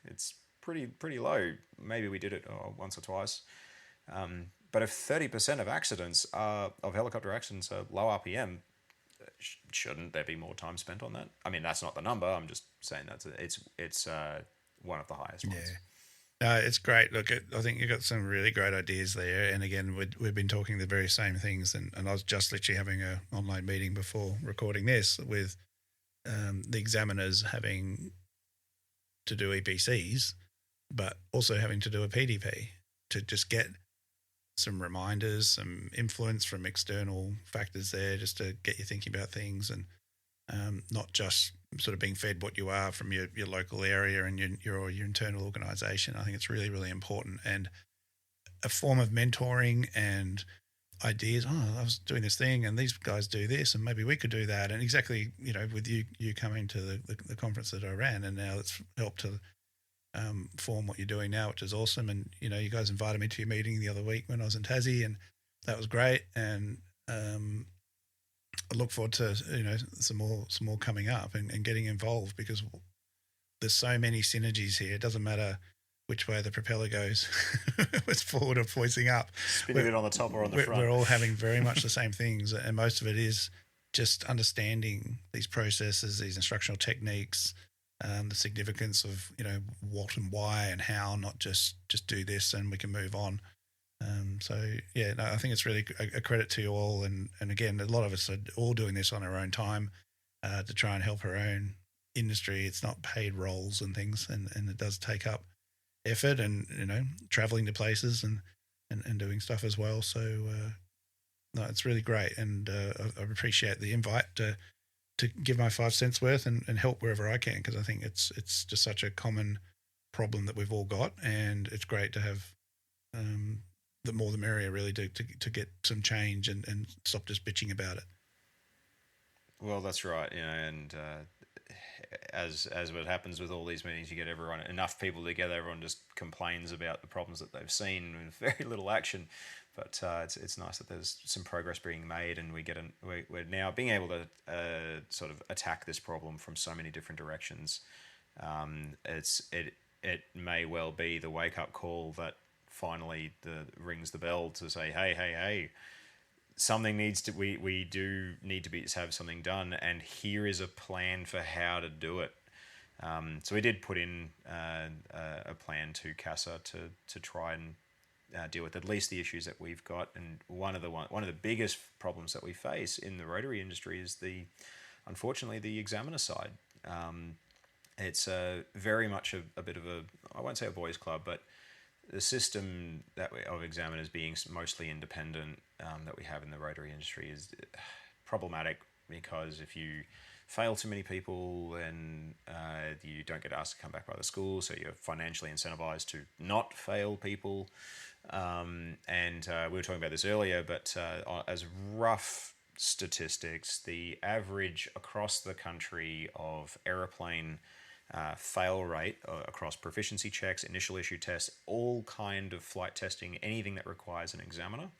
it's pretty low. Maybe we did it once or twice. But if 30% of helicopter accidents are low RPM, shouldn't there be more time spent on that? I mean, that's not the number. I'm just saying it's one of the highest ones. Yeah. It's great. Look, I think you've got some really great ideas there. And again, we've been talking the very same things. And I was just literally having an online meeting before recording this with the examiners having to do EPCs, but also having to do a PDP to just get some reminders, some influence from external factors there, just to get you thinking about things and not just sort of being fed what you are from your local area and your internal organisation. I think it's really, really important, and a form of mentoring and ideas. Oh, I was doing this thing and these guys do this and maybe we could do that. And exactly, with you coming to the conference that I ran, and now it's helped to form what you're doing now, which is awesome. And, you guys invited me to your meeting the other week when I was in Tassie, and that was great. And I look forward to, some more coming up and getting involved, because there's so many synergies here. It doesn't matter which way the propeller goes, it's forward or poising up. Spinning it on the top or on the front. We're all having very much the same things, and most of it is just understanding these processes, these instructional techniques, the significance of what and why and how, not just do this and we can move on. I think it's really a credit to you all, and again, a lot of us are all doing this on our own time to try and help our own industry. It's not paid roles and things, and it does take up effort and traveling to places and doing stuff as well. So no, it's really great, and I appreciate the invite to give my 5 cents worth and help wherever I can, because I think it's just such a common problem that we've all got, and it's great to have the more the merrier, really, to get some change and stop just bitching about it. Well, that's right, and as what happens with all these meetings, you get enough people together, everyone just complains about the problems that they've seen with very little action. But it's nice that there's some progress being made, and we're now being able to sort of attack this problem from so many different directions. It may well be the wake up call that finally rings the bell to say, hey, something needs to we do need to have something done, and here is a plan for how to do it. So we did put in a plan to CASA to try and deal with at least the issues that we've got. And one of the biggest problems that we face in the rotary industry is unfortunately the examiner side. It's very much a bit of I won't say a boys' club, but the system of examiners being mostly independent that we have in the rotary industry is problematic, because if you fail too many people, and you don't get asked to come back by the school, so you're financially incentivized to not fail people. And we were talking about this earlier, but as rough statistics, the average across the country of aeroplane fail rate across proficiency checks, initial issue tests, all kind of flight testing, anything that requires an examiner,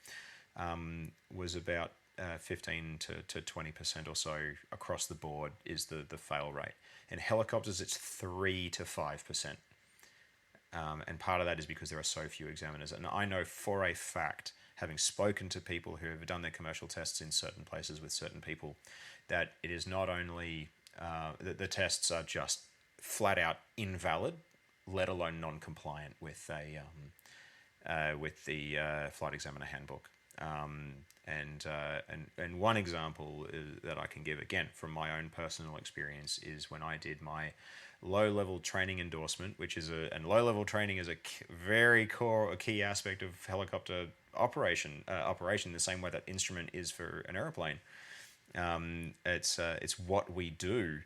was about 15 to 20% or so across the board is the fail rate. In helicopters, it's 3 to 5%. And part of that is because there are so few examiners. And I know for a fact, having spoken to people who have done their commercial tests in certain places with certain people, that it is not only that the tests are just flat out invalid, let alone non-compliant with the flight examiner handbook. And one example that I can give, again from my own personal experience, is when I did my low-level training endorsement, and low-level training is a very key aspect of helicopter operation, the same way that instrument is for an airplane. It's what we do.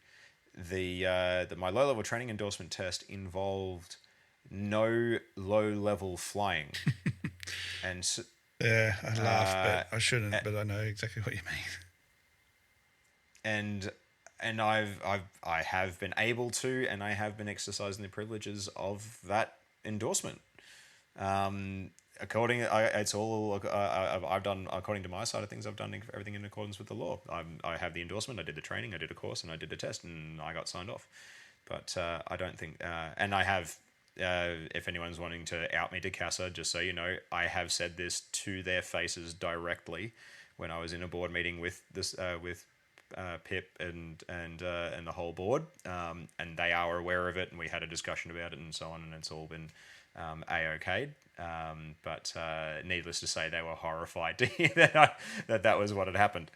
My low-level training endorsement test involved no low-level flying, and so, yeah, I laugh, but I shouldn't. But I know exactly what you mean. And I have been able to, and I have been exercising the privileges of that endorsement. It's all I've done according to my side of things. I've done everything in accordance with the law. I have the endorsement. I did the training. I did a course, and I did a test, and I got signed off. But I don't think, and I have. If anyone's wanting to out me to CASA, just so you know, I have said this to their faces directly when I was in a board meeting with Pip and the whole board, and they are aware of it, and we had a discussion about it and so on, and it's all been a-okayed. But needless to say, they were horrified to hear that was what had happened.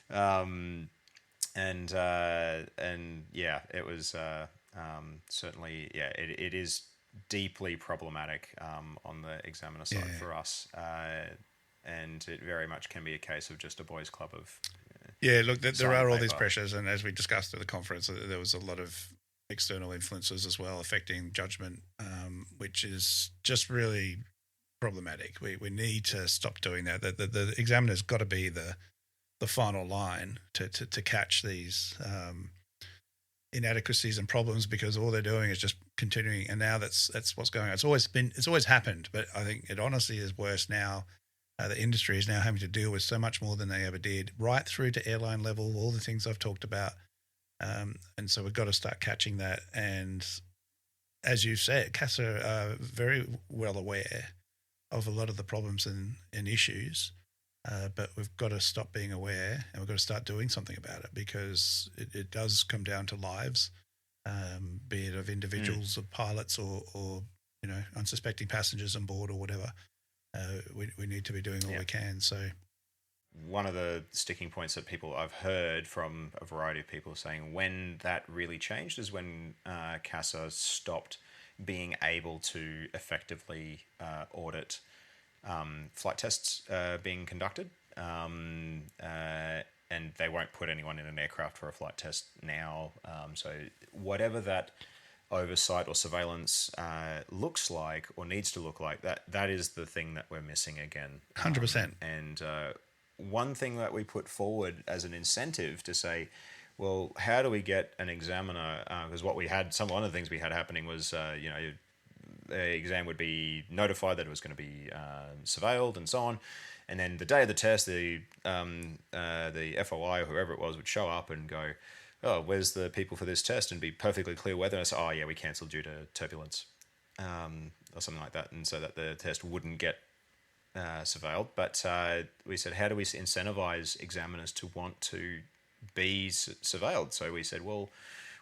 And yeah, it was certainly, yeah, it is deeply problematic on the examiner side for us, and it very much can be a case of just a boys' club of. Yeah, look, there are all these pressures, and as we discussed at the conference, there was a lot of external influences as well affecting judgment, which is just really problematic. We need to stop doing that. The examiner's got to be the final line to catch these inadequacies and problems, because all they're doing is just continuing. And now that's what's going on. It's always happened, but I think it honestly is worse now. The industry is now having to deal with so much more than they ever did, right through to airline level, all the things I've talked about. And so we've got to start catching that. And as you said, CASA are very well aware of a lot of the problems and issues, but we've got to stop being aware, and we've got to start doing something about it, because it does come down to lives, be it of individuals, of pilots, or unsuspecting passengers on board or whatever. We need to be doing all we can. So one of the sticking points that I've heard from a variety of people saying when that really changed is when CASA stopped being able to effectively audit flight tests being conducted, and they won't put anyone in an aircraft for a flight test now. So whatever that oversight or surveillance looks like or needs to look like, that is the thing that we're missing again. 100%. And one thing that we put forward as an incentive to say, well, how do we get an examiner? Because one of the things we had happening was, the exam would be notified that it was going to be surveilled and so on. And then the day of the test, the FOI or whoever it was would show up and go, oh, where's the people for this test? And be perfectly clear whether. And I say, oh, yeah, we cancelled due to turbulence, or something like that. And so that the test wouldn't get surveilled, but we said, how do we incentivize examiners to want to be surveilled? So we said, well,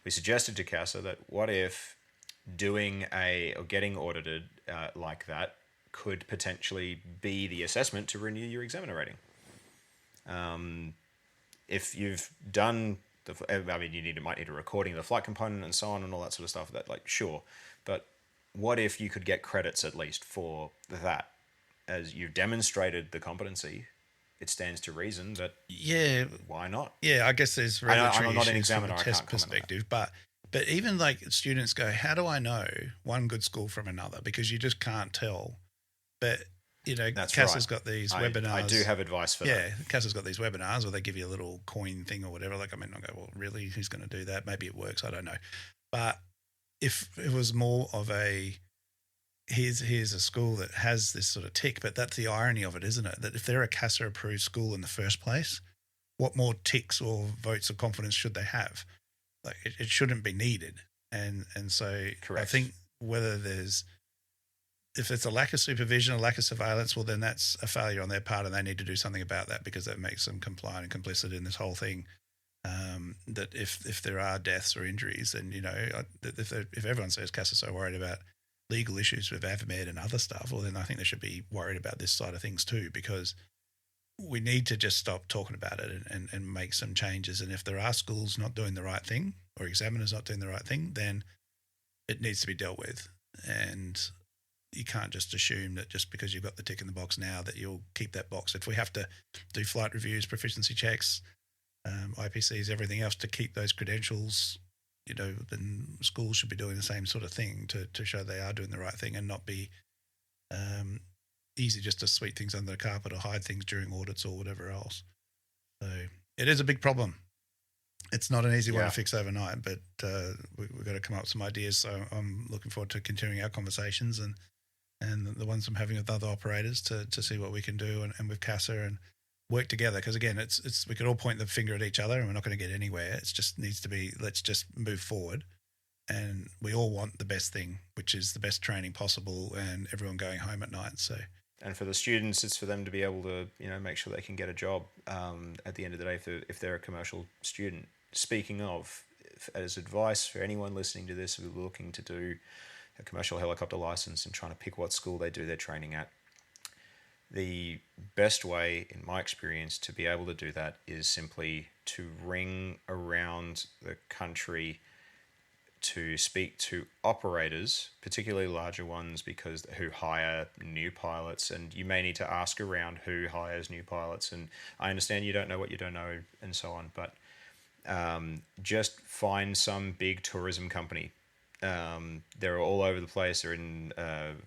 we suggested to CASA that what if doing or getting audited like that could potentially be the assessment to renew your examiner rating. If you've done you might need a recording of the flight component and so on and all that sort of stuff. That sure, but what if you could get credits at least for that, as you've demonstrated the competency? It stands to reason that why not? Yeah, I guess there's regulatory I'm not an issues examiner, from a I test can't comment on that. perspective, but even like students go, how do I know one good school from another? Because you just can't tell. But That's CASA's right. got these webinars. I do have advice for that. Yeah, CASA's got these webinars where they give you a little coin thing or whatever. Like, I mean, I go, well, really? Who's going to do that? Maybe it works. I don't know. But if it was more of here's a school that has this sort of tick, but that's the irony of it, isn't it? That if they're a CASA approved school in the first place, what more ticks or votes of confidence should they have? Like, it shouldn't be needed. And so Correct. I think if it's a lack of supervision, a lack of surveillance, well, then that's a failure on their part, and they need to do something about that, because that makes them compliant and complicit in this whole thing. That if there are deaths or injuries, then if everyone says CASA's so worried about legal issues with AVMED and other stuff, well, then I think they should be worried about this side of things too, because we need to just stop talking about it and make some changes. And if there are schools not doing the right thing or examiners not doing the right thing, then it needs to be dealt with. And you can't just assume that just because you've got the tick in the box now that you'll keep that box. If we have to do flight reviews, proficiency checks, IPCs, everything else to keep those credentials, then schools should be doing the same sort of thing to show they are doing the right thing, and not be easy just to sweep things under the carpet or hide things during audits or whatever else. So it is a big problem. It's not an easy one to fix overnight, but we've got to come up with some ideas. So I'm looking forward to continuing our conversations and the ones I'm having with other operators to see what we can do and with CASA and work together. Because again, it's we could all point the finger at each other and we're not going to get anywhere. It just needs to be, let's just move forward. And we all want the best thing, which is the best training possible and everyone going home at night. So. And for the students, it's for them to be able to, make sure they can get a job at the end of the day if they're a commercial student. Speaking of, as advice for anyone listening to this who's looking to do a commercial helicopter license and trying to pick what school they do their training at, the best way, in my experience, to be able to do that is simply to ring around the country to speak to operators, particularly larger ones, who hire new pilots, and you may need to ask around who hires new pilots. And I understand you don't know what you don't know and so on, but just find some big tourism company. They're all over the place. They're in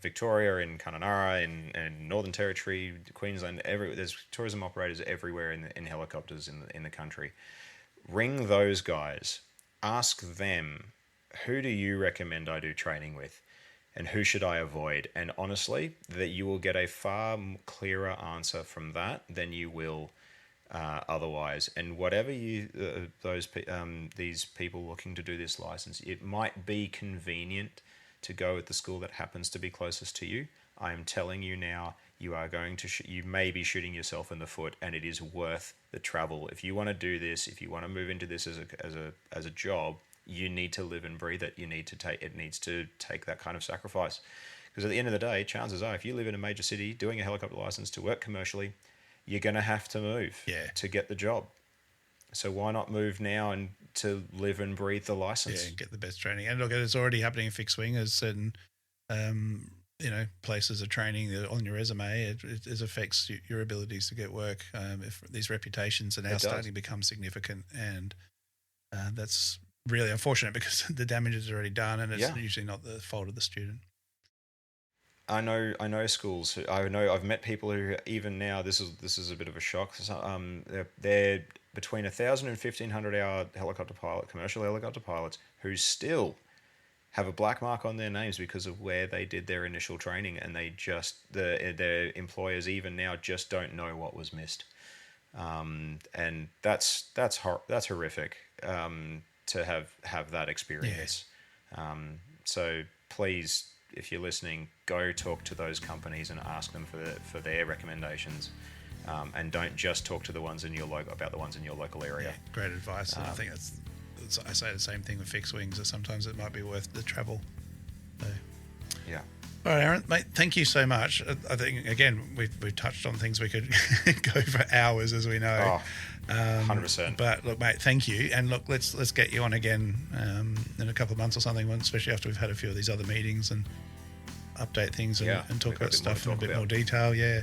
Victoria, in Kununurra, in Northern Territory, Queensland. There's tourism operators everywhere in helicopters in the country. Ring those guys. Ask them, who do you recommend I do training with, and who should I avoid? And honestly, that you will get a far clearer answer from that than you will otherwise. And whatever these people looking to do this license, it might be convenient to go with the school that happens to be closest to you. I am telling you now, you are going to you may be shooting yourself in the foot, and it is worth the travel. If you want to do this, if you want to move into this as a job, you need to live and breathe it. It needs to take that kind of sacrifice. Because at the end of the day, chances are, if you live in a major city doing a helicopter license to work commercially, you're going to have to move to get the job. So why not move now and to live and breathe the license? Yeah, and get the best training. And look, it's already happening in fixed wing. As certain, places of training on your resume, it affects your abilities to get work. If these reputations are now starting to become significant, and that's really unfortunate because the damage is already done, and it's usually not the fault of the student. I know schools. I've met people who even now, this is a bit of a shock. They're between 1,000 and 1,500 hour commercial helicopter pilots who still have a black mark on their names because of where they did their initial training, and their employers even now just don't know what was missed, and that's horrific to have that experience. So please if you're listening, go talk to those companies and ask them for their recommendations, and don't just talk to the ones in your about the ones in your local area. Yeah, great advice. And I think I say the same thing with fixed wings, that sometimes it might be worth the travel. So. Yeah. All right, Aaron, mate, thank you so much. I think, again, we've touched on things we could go for hours, as we know. Oh, 100%. But look, mate, thank you. And look, let's get you on again in a couple of months or something, especially after we've had a few of these other meetings and update things and talk about stuff in a bit more detail. Yeah.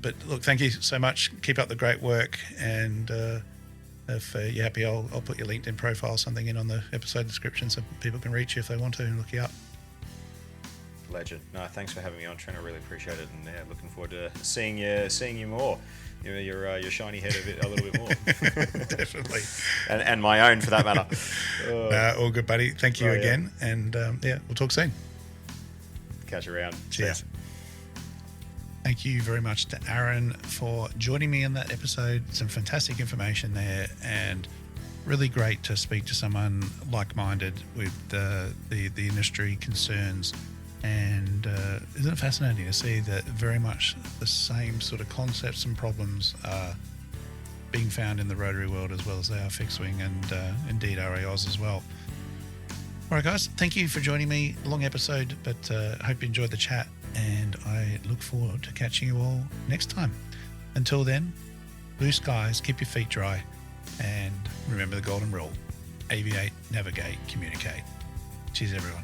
But look, thank you so much. Keep up the great work. And if you're happy, I'll put your LinkedIn profile, something in on the episode description so people can reach you if they want to and look you up. Legend. No, thanks for having me on, Trent. I really appreciate it, and looking forward to seeing you more. Your shiny head a little bit more. Definitely. And my own, for that matter. All good, buddy. Thank you again, and we'll talk soon. Catch you around. Cheers. Thank you very much to Aaron for joining me in that episode. Some fantastic information there, and really great to speak to someone like-minded with the industry concerns. And isn't it fascinating to see that very much the same sort of concepts and problems are being found in the rotary world as well as they are fixed wing and indeed RAOs as well. All right, guys, thank you for joining me. Long episode, but I hope you enjoyed the chat, and I look forward to catching you all next time. Until then, blue skies, keep your feet dry, and remember the golden rule: aviate, navigate, communicate. Cheers, everyone.